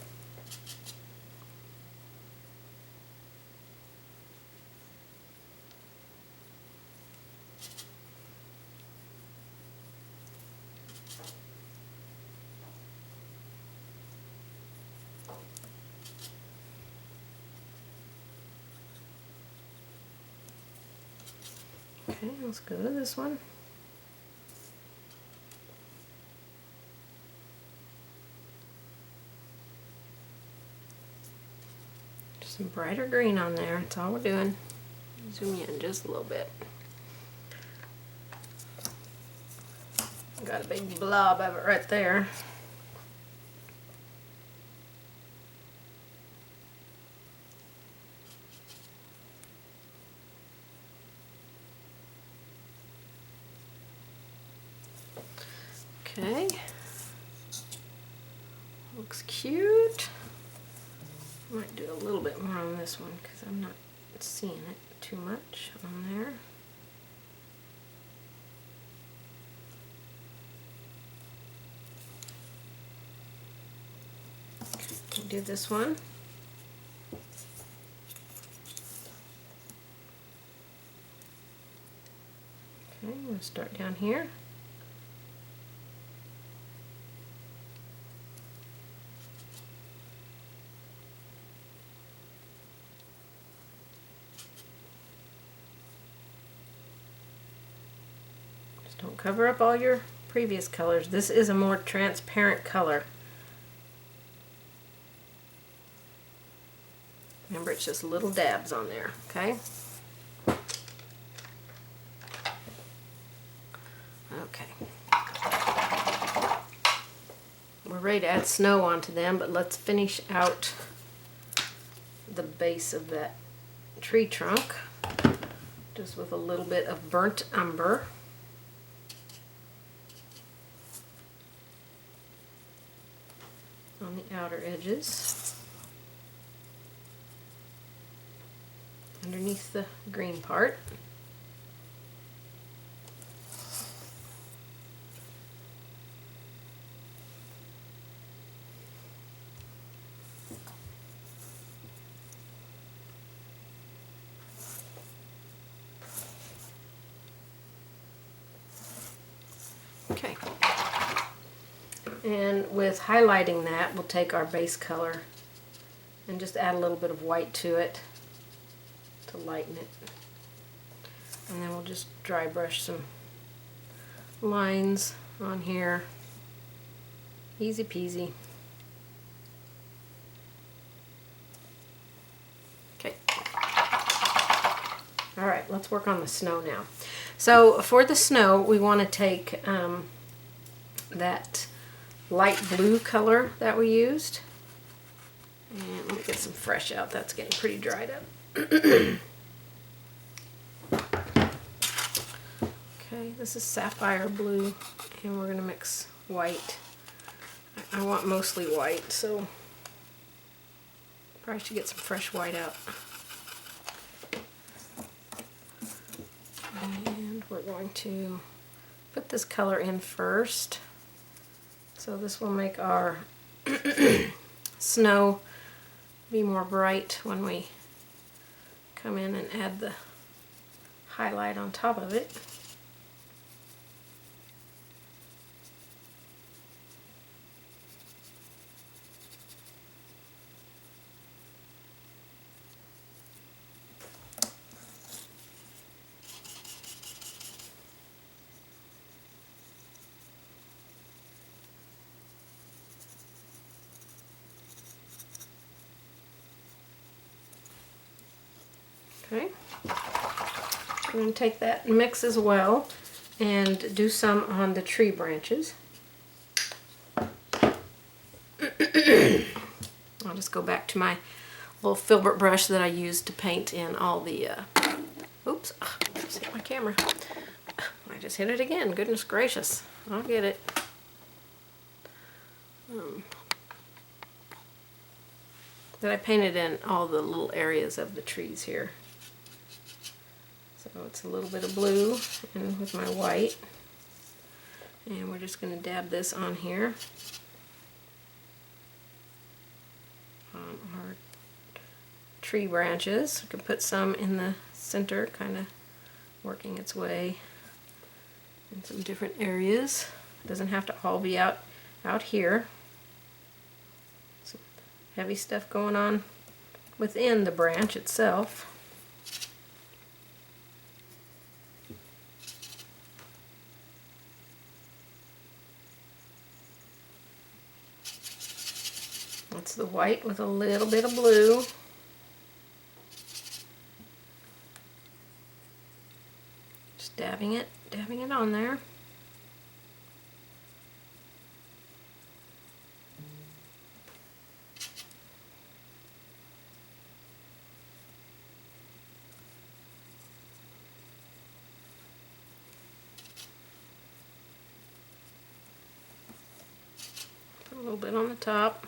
Okay, let's go to this one. some brighter green on there. That's all we're doing. Zoom in just a little bit. Got a big blob of it right there. Okay. Looks cute. Might do a little bit more on this one because I'm not seeing it too much on there. Do this one. Okay, I'm going to start down here. Just don't cover up all your previous colors. This is a more transparent color. Remember, it's just little dabs on there, okay? Okay. We're ready to add snow onto them, but let's finish out the base of that tree trunk just with a little bit of burnt umber. On the outer edges. Underneath the green part. Okay. And with highlighting that, we'll take our base color and just add a little bit of white to it to lighten it. And then we'll just dry brush some lines on here. Easy peasy. Okay. Alright, let's work on the snow now. So for the snow, we want to take that light blue color that we used. And let me get some fresh out. That's getting pretty dried up. Okay, this is sapphire blue, and we're going to mix white. I want mostly white, so probably should get some fresh white out. And we're going to put this color in first. So this will make our snow be more bright when we come in and add the highlight on top of it. Okay, I'm going to take that mix as well and do some on the tree branches. I'll just go back to my little filbert brush that I used to paint in all the, oops, I just hit my camera. I just hit it again, goodness gracious, I'll get it. That I painted in all the little areas of the trees here. So it's a little bit of blue and with my white. And we're just going to dab this on here. On our tree branches. We can put some in the center, kind of working its way in some different areas. It doesn't have to all be out here. Some heavy stuff going on within the branch itself. That's the white with a little bit of blue. dabbing it on there. Put a little bit on the top.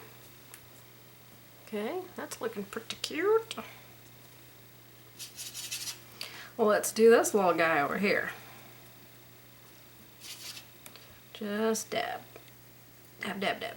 Okay, that's looking pretty cute. Well, let's do this little guy over here. Just dab. Dab, dab, dab.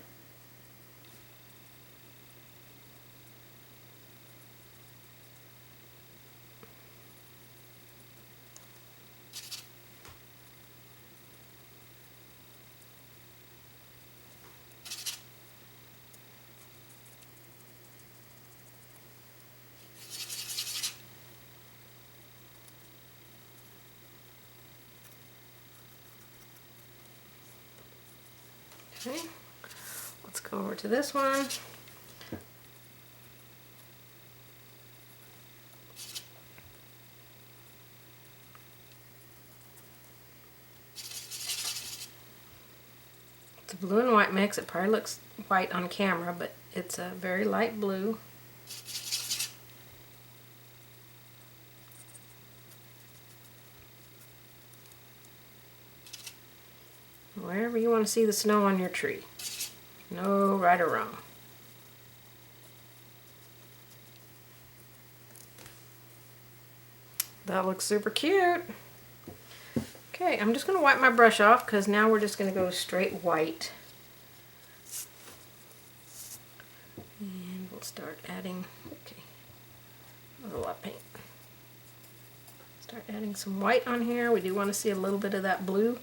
Okay, let's go over to this one. It's a blue and white mix. It probably looks white on camera, but it's a very light blue. Wherever you want to see the snow on your tree. No right or wrong. That looks super cute. Okay, I'm just going to wipe my brush off because now we're just going to go straight white. And we'll start adding, okay, a lot of paint. Start adding some white on here. We do want to see a little bit of that blue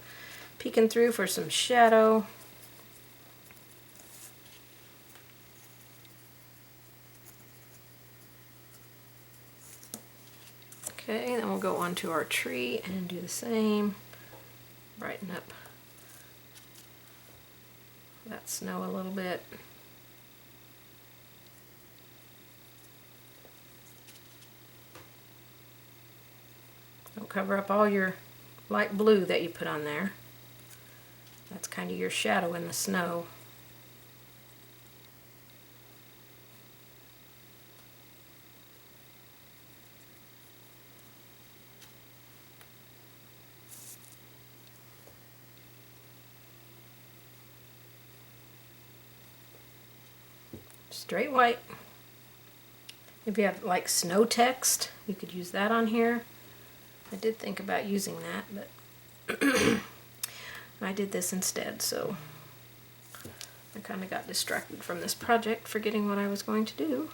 peeking through for some shadow. Okay, then we'll go on to our tree and do the same. Brighten up that snow a little bit. Don't cover up all your light blue that you put on there. That's kind of your shadow in the snow. Straight white. If you have like snow text, you could use that on here. I did think about using that, but I did this instead, so I kind of got distracted from this project, forgetting what I was going to do.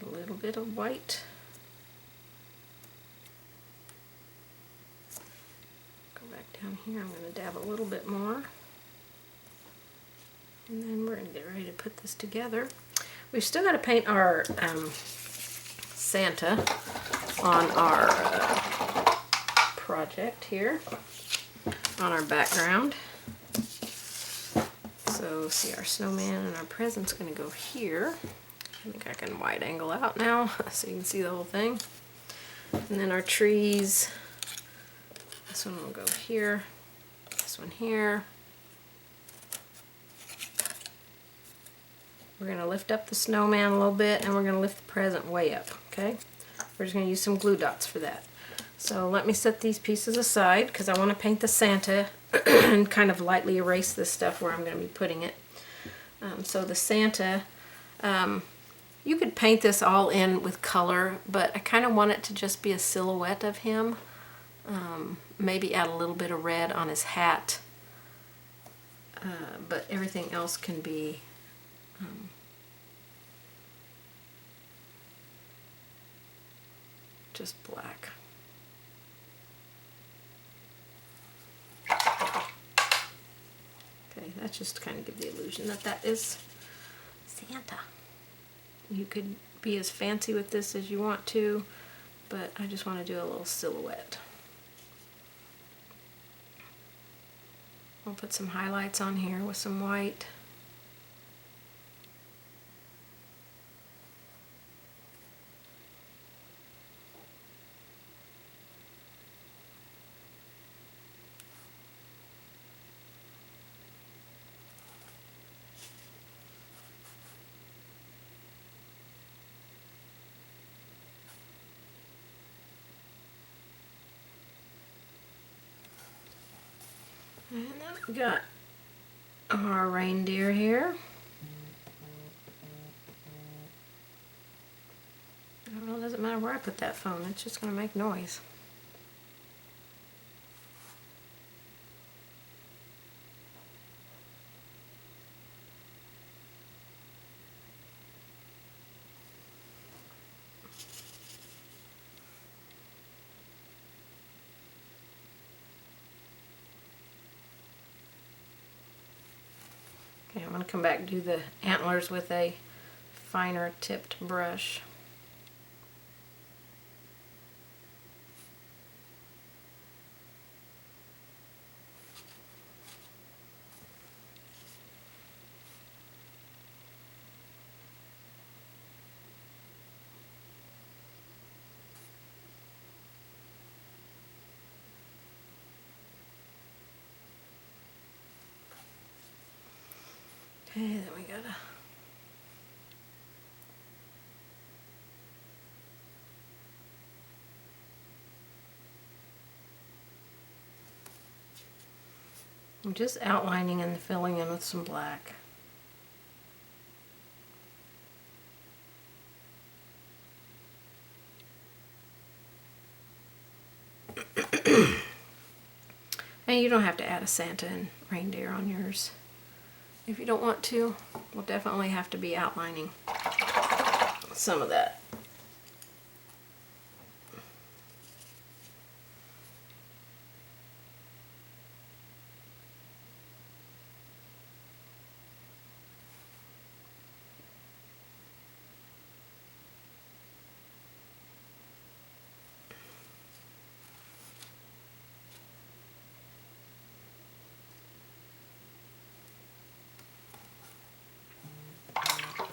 A little bit of white. Go back down here, I'm going to dab a little bit more. And then we're going to get ready to put this together. We've still got to paint our Santa on our project here, on our background. So see, our snowman and our present's going to go here. I think I can wide angle out now so you can see the whole thing. And then our trees, this one will go here, this one here. We're going to lift up the snowman a little bit, and we're going to lift the present way up, okay? We're just going to use some glue dots for that. So let me set these pieces aside because I want to paint the Santa and kind of lightly erase this stuff where I'm going to be putting it. So the Santa, you could paint this all in with color, but I kind of want it to just be a silhouette of him. Maybe add a little bit of red on his hat, but everything else can be just black. Okay, that's just to kind of give the illusion that that is Santa. You could be as fancy with this as you want to, but I just want to do a little silhouette. I'll put some highlights on here with some white. And then we got our reindeer here. Well, it doesn't matter where I put that phone, it's just going to make noise. Okay, I'm going to come back and do the antlers with a finer tipped brush. Okay, then we gotta I'm just outlining and filling in with some black. And you don't have to add a Santa and reindeer on yours. If you don't want to, we'll definitely have to be outlining some of that.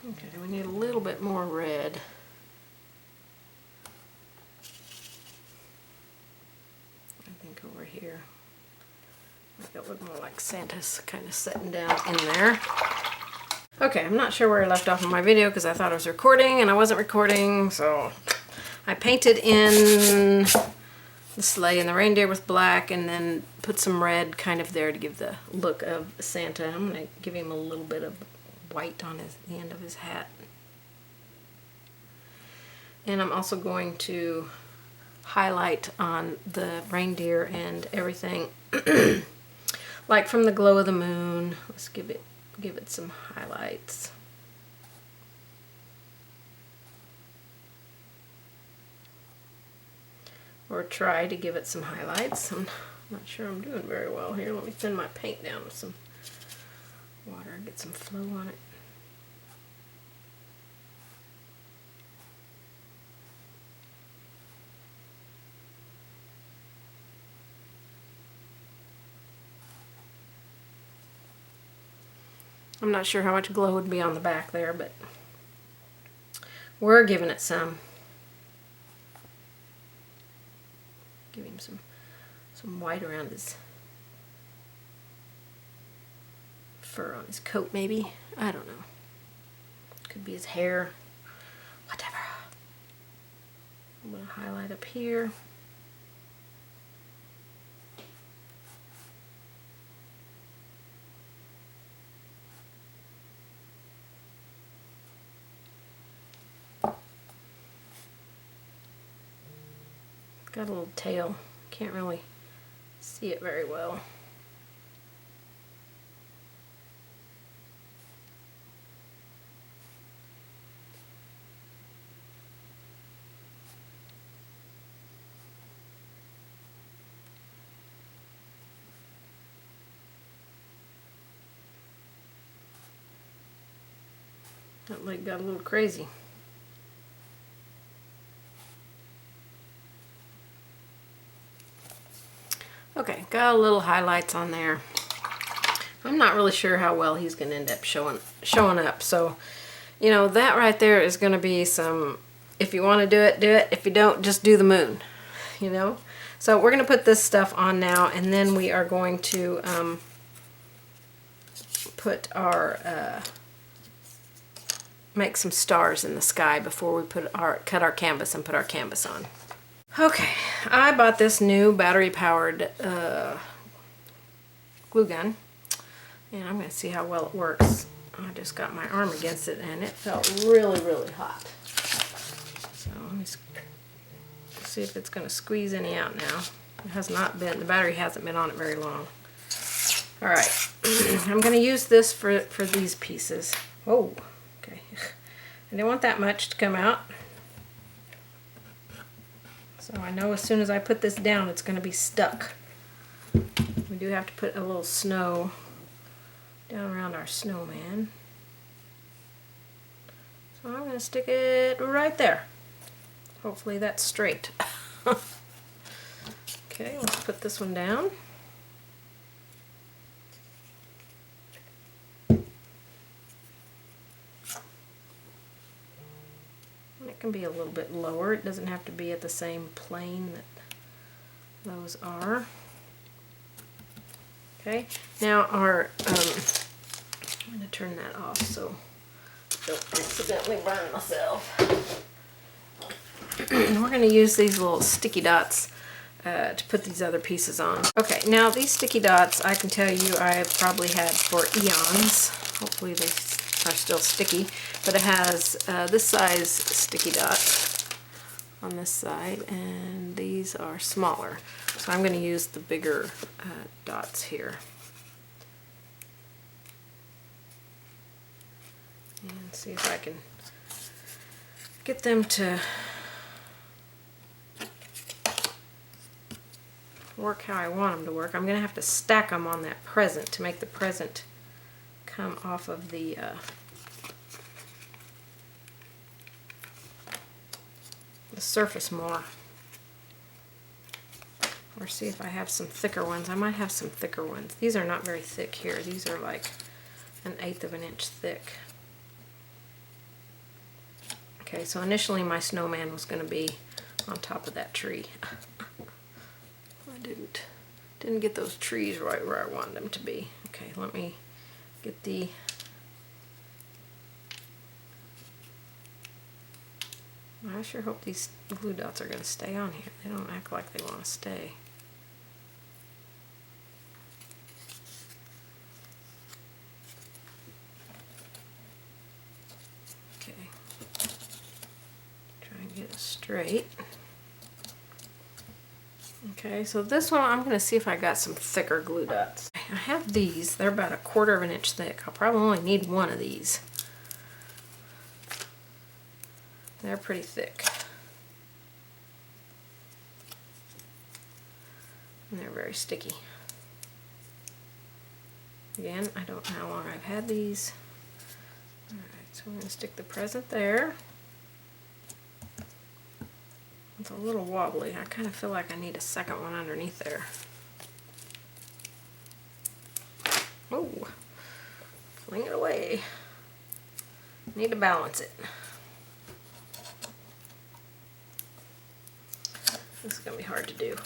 Okay, we need a little bit more red. I think over here. Make that look more like Santa's kind of sitting down in there. Okay, I'm not sure where I left off in my video because I thought I was recording and I wasn't recording, so I painted in the sleigh and the reindeer with black and then put some red kind of there to give the look of Santa. I'm going to give him a little bit of white on the end of his hat. And I'm also going to highlight on the reindeer and everything like from the glow of the moon. Let's give it some highlights. Or try to give it some highlights. I'm not sure I'm doing very well here. Let me thin my paint down with some water and get some flow on it. I'm not sure how much glow would be on the back there, but we're giving it some. Give him some white around his fur on his coat, maybe. I don't know. Could be his hair. Whatever. I'm going to highlight up here. Got a little tail. Can't really see it very well. That leg got a little crazy. Okay, got a little highlights on there. I'm not really sure how well he's going to end up showing up. So, you know, that right there is going to be some, if you want to do it, do it. If you don't, just do the moon, you know. So we're going to put this stuff on now, and then we are going to put our, make some stars in the sky before we cut our canvas and put our canvas on. Okay, I bought this new battery-powered glue gun, and I'm going to see how well it works. I just got my arm against it, and it felt really, really hot. So let me see if it's going to squeeze any out now. It has not been, the battery hasn't been on it very long. All right, I'm going to use this for these pieces. Oh, okay. I didn't want that much to come out. So I know as soon as I put this down, it's going to be stuck. We do have to put a little snow down around our snowman. So I'm going to stick it right there. Hopefully that's straight. Okay, let's put this one down. It can be a little bit lower. It doesn't have to be at the same plane that those are. Okay, now our, I'm going to turn that off so I don't accidentally burn myself. We're going to use these little sticky dots to put these other pieces on. Okay, now these sticky dots, I can tell you I've probably had for eons. Hopefully they are still sticky, but it has this size sticky dot on this side, and these are smaller. So I'm going to use the bigger dots here. And see if I can get them to work how I want them to work. I'm going to have to stack them on that present to make the present come off of the surface more. Or see if I have some thicker ones. I might have some thicker ones. These are not very thick here. These are like 1/8 of an inch thick. Okay, so initially my snowman was going to be on top of that tree. I didn't get those trees right where I wanted them to be. Okay, let me get the I sure hope these glue dots are going to stay on here. They don't act like they want to stay. Okay. Try and get it straight. Okay, so this one I'm going to see if I got some thicker glue dots. I have these. They're about 1/4 of an inch thick. I'll probably only need one of these. They're pretty thick. And they're very sticky. Again, I don't know how long I've had these. Alright, so we're going to stick the present there. It's a little wobbly. I kind of feel like I need a second one underneath there. Oh, fling it away. Need to balance it. This is going to be hard to do.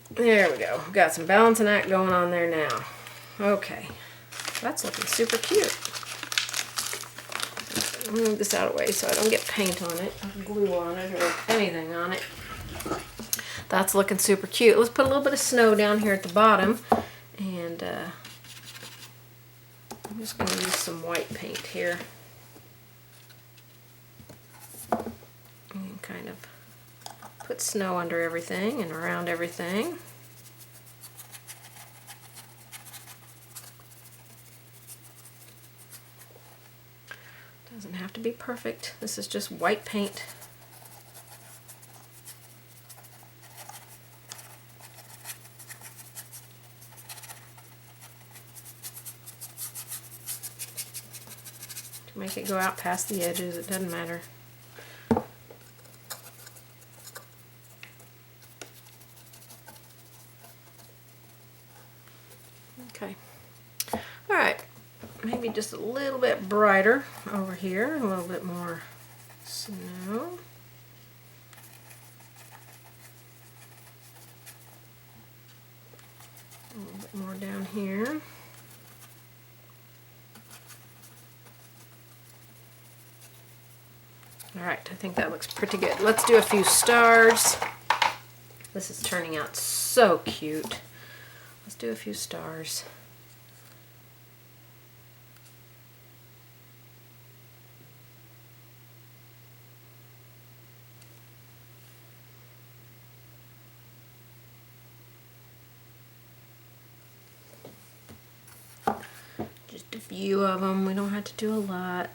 There we go. Got some balancing act going on there now. Okay. That's looking super cute. I'm going to move this out of the way so I don't get paint on it, or glue on it, or anything on it. That's looking super cute. Let's put a little bit of snow down here at the bottom. And I'm just going to use some white paint here. And kind of put snow under everything and around everything. Doesn't have to be perfect. This is just white paint. make it go out past the edges, it doesn't matter. Okay. Alright, maybe just a little bit brighter over here, a little bit more snow. A little bit more down here. Alright, I think that looks pretty good. Let's do a few stars. This is turning out so cute. Let's do a few stars. Just a few of them. We don't have to do a lot.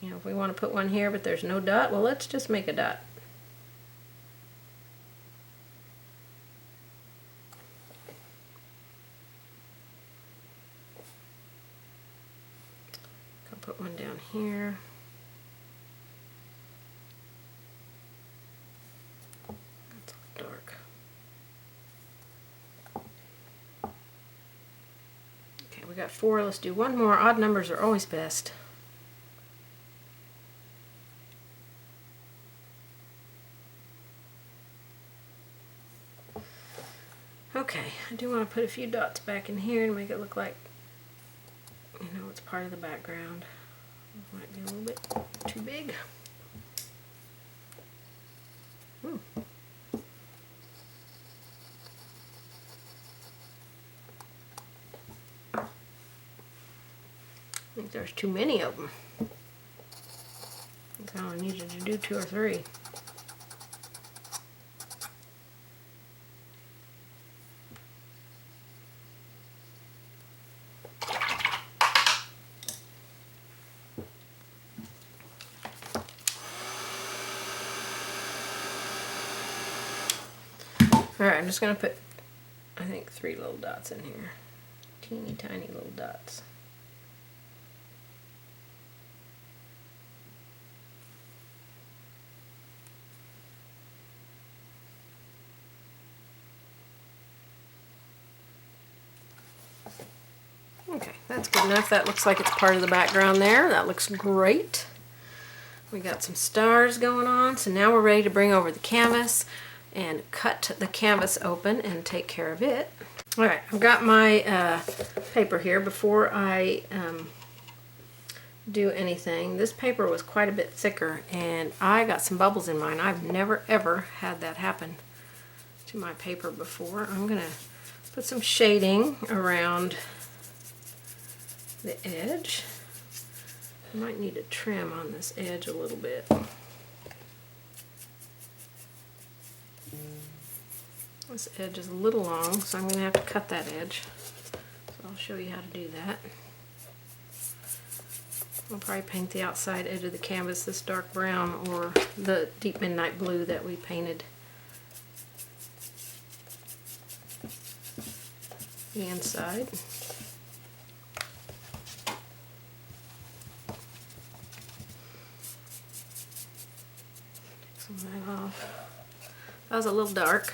You know, if we want to put one here but there's no dot, well, let's just make a dot. I'll put one down here. That's dark. Okay, we got 4. Let's do one more. Odd numbers are always best. Okay, I do want to put a few dots back in here to make it look like, you know, it's part of the background. It might be a little bit too big. I think there's too many of them. I only needed to do 2 or 3. Alright, I'm just going to put, I think, 3 little dots in here. Teeny tiny little dots. Okay, that's good enough. That looks like it's part of the background there. That looks great. We got some stars going on. So now we're ready to bring over the canvas and cut the canvas open and take care of it. Alright, I've got my paper here. Before I do anything, this paper was quite a bit thicker and I got some bubbles in mine. I've never ever had that happen to my paper before. I'm going to put some shading around the edge. I might need to trim on this edge a little bit. This edge is a little long, so I'm going to have to cut that edge. So I'll show you how to do that. I'll probably paint the outside edge of the canvas this dark brown or the deep midnight blue that we painted the inside. Take some of that off. That was a little dark.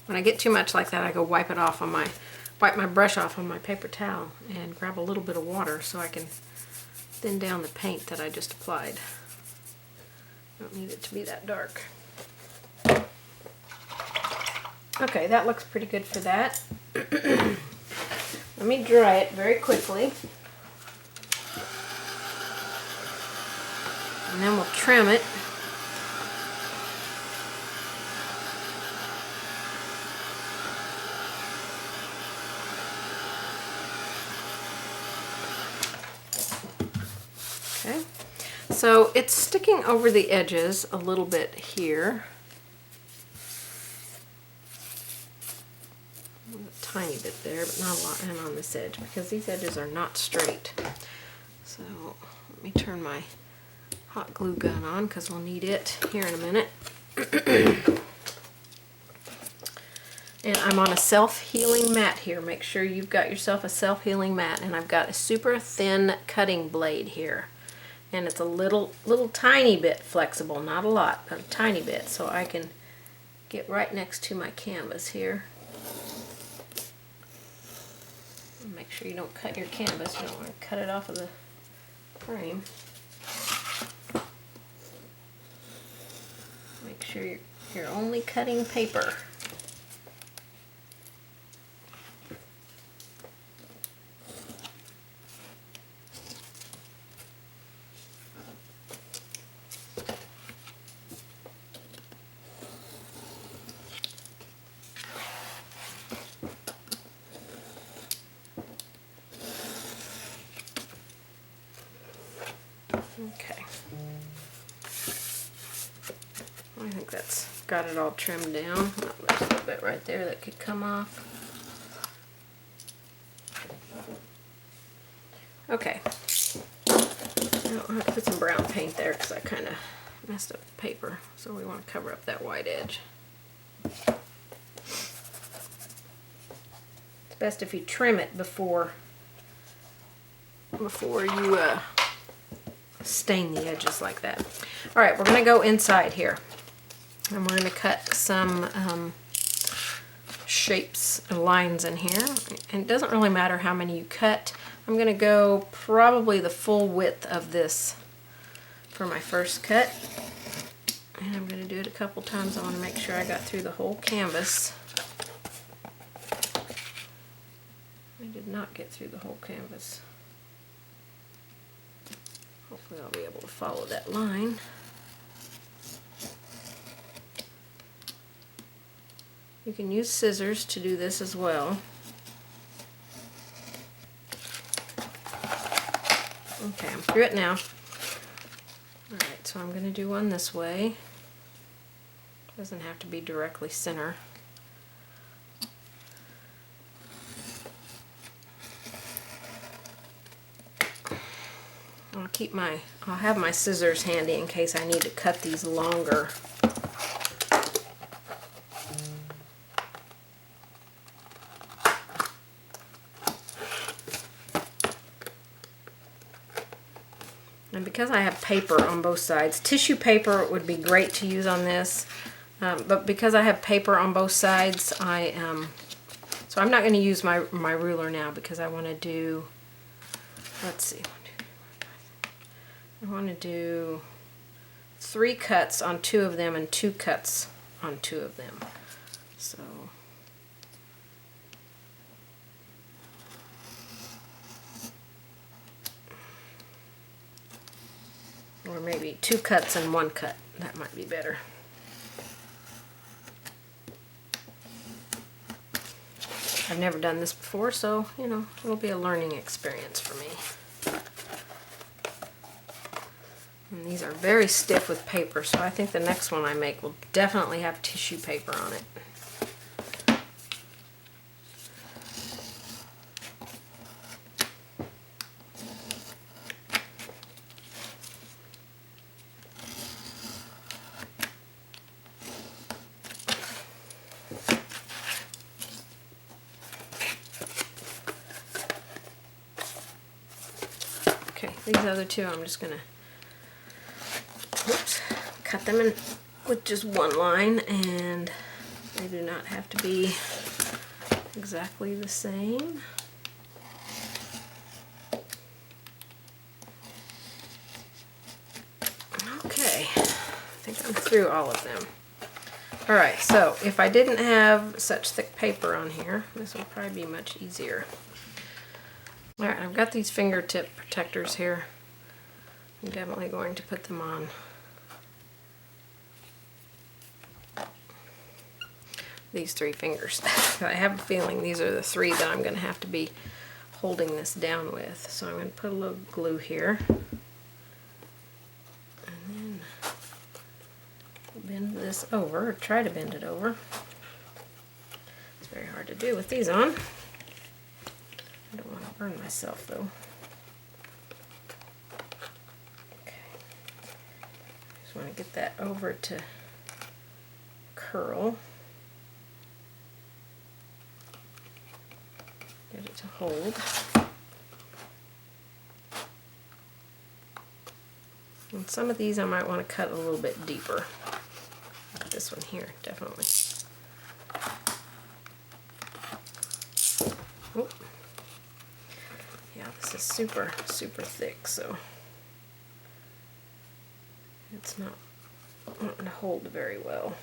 When I get too much like that, I go wipe my brush off on my paper towel and grab a little bit of water so I can thin down the paint that I just applied. I don't need it to be that dark. Okay, that looks pretty good for that. Let me dry it very quickly. And then we'll trim it. Okay, so it's sticking over the edges a little bit here. A tiny bit there, but not a lot, and on this edge, because these edges are not straight. So let me turn my hot glue gun on, because we'll need it here in a minute. And I'm on a self-healing mat here. Make sure you've got yourself a self-healing mat. And I've got a super thin cutting blade here. And it's a little tiny bit flexible, not a lot, but a tiny bit, so I can get right next to my canvas here. Make sure you don't cut your canvas. You don't want to cut it off of the frame. Make sure you're only cutting paper. Okay. I think that's got it all trimmed down. Oh, there's a little bit right there that could come off. Okay. I'll have to put some brown paint there because I kind of messed up the paper. So we want to cover up that white edge. It's best if you trim it before you stain the edges like that. All right, we're going to go inside here. And we're going to cut some shapes and lines in here. And it doesn't really matter how many you cut. I'm going to go probably the full width of this for my first cut. And I'm going to do it a couple times. I want to make sure I got through the whole canvas. I did not get through the whole canvas. Hopefully I'll be able to follow that line. You can use scissors to do this as well. Okay, I'm through it now. Alright, so I'm going to do one this way. Doesn't have to be directly center. I'll have my scissors handy in case I need to cut these longer. And because I have paper on both sides, tissue paper would be great to use on this, but because I have paper on both sides, so I'm not going to use my ruler now because I want to do, let's see, I want to do 3 cuts on 2 of them and 2 cuts on 2 of them. So or maybe 2 cuts and 1 cut. That might be better. I've never done this before, so, you know, it'll be a learning experience for me. And these are very stiff with paper, so I think the next one I make will definitely have tissue paper on it. Okay, these other 2 I'm just going to cut them in with just 1 line, and they do not have to be exactly the same. Okay, I think I'm through all of them. Alright, so if I didn't have such thick paper on here, this would probably be much easier. Alright, I've got these fingertip protectors here. I'm definitely going to put them on. These 3 fingers. I have a feeling these are the 3 that I'm going to have to be holding this down with. So I'm going to put a little glue here. And then bend this over, or try to bend it over. It's very hard to do with these on. I don't want to burn myself though. Okay. Just want to get that over to curl. get it to hold. And some of these I might want to cut a little bit deeper. Like this one here, definitely. Oop. Yeah, this is super, super thick, so it's not going to hold very well.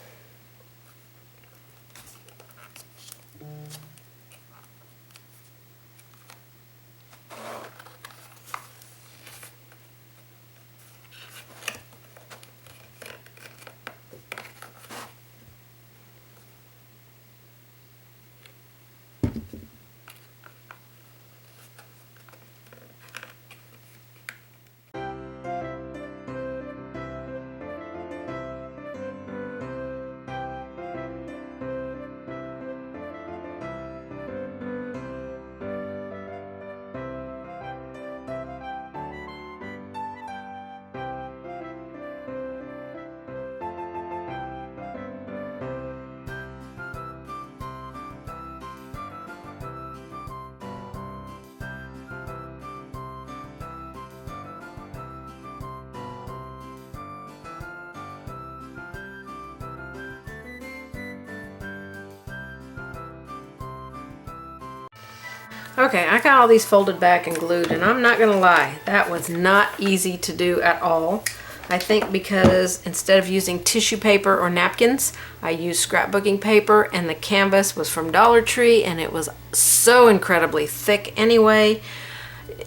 Okay, I got all these folded back and glued, and I'm not gonna lie, that was not easy to do at all. I think because instead of using tissue paper or napkins, I used scrapbooking paper, and the canvas was from Dollar Tree, and it was so incredibly thick anyway.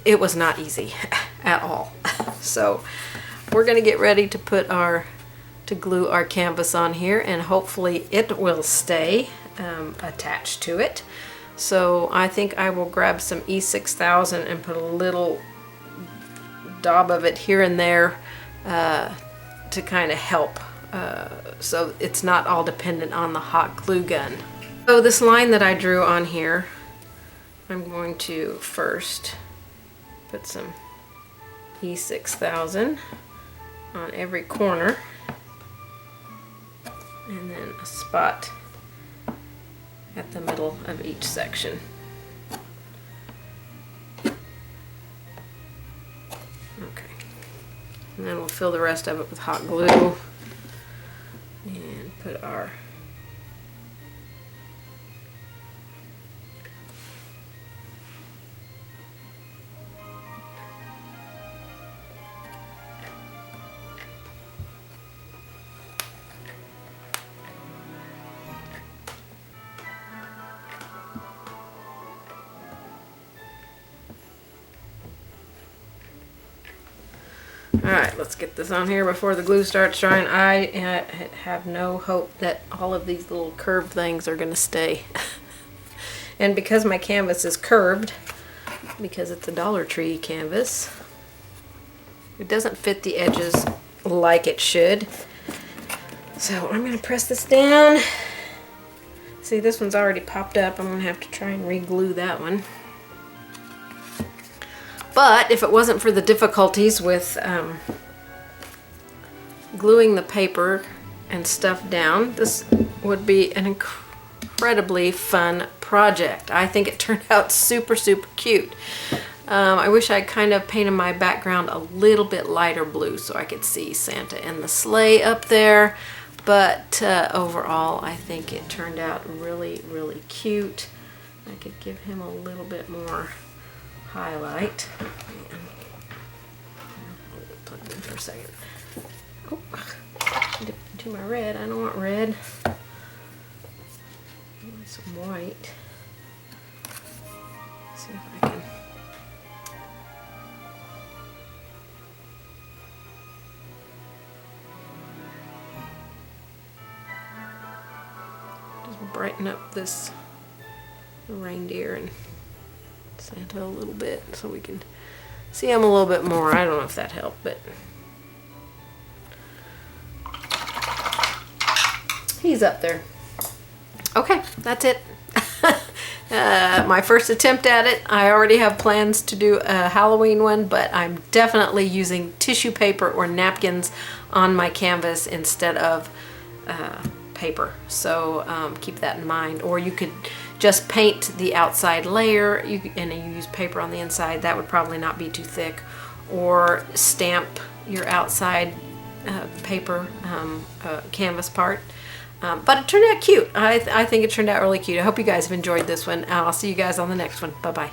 It was not easy at all. So we're gonna get ready to glue our canvas on here, and hopefully it will stay attached to it. So I think I will grab some E6000 and put a little daub of it here and there to kind of help so it's not all dependent on the hot glue gun. So this line that I drew on here, I'm going to first put some E6000 on every corner, and then a spot at the middle of each section. Okay. And then we'll fill the rest of it with hot glue and put our Alright, let's get this on here before the glue starts drying. I have no hope that all of these little curved things are going to stay. And because my canvas is curved, because it's a Dollar Tree canvas, it doesn't fit the edges like it should. So I'm going to press this down. See, this one's already popped up. I'm going to have to try and re-glue that one. But if it wasn't for the difficulties with gluing the paper and stuff down, this would be an incredibly fun project. I think it turned out super, super cute. I wish I kind of painted my background a little bit lighter blue so I could see Santa and the sleigh up there. But overall, I think it turned out really, really cute. I could give him a little bit more highlight. Plug it in for a second. Oh, do my red. I don't want red. I want some white. Let's see if I can. Just brighten up this reindeer and Santa a little bit so we can see him a little bit more. I don't know if that helped, but he's up there. Okay, that's it. My first attempt at it. I already have plans to do a Halloween one, but I'm definitely using tissue paper or napkins on my canvas instead of paper. So keep that in mind. Or you could just paint the outside layer, and you use paper on the inside, that would probably not be too thick, or stamp your outside paper canvas part. But it turned out cute. I think it turned out really cute. I hope you guys have enjoyed this one. I'll see you guys on the next one. Bye-bye.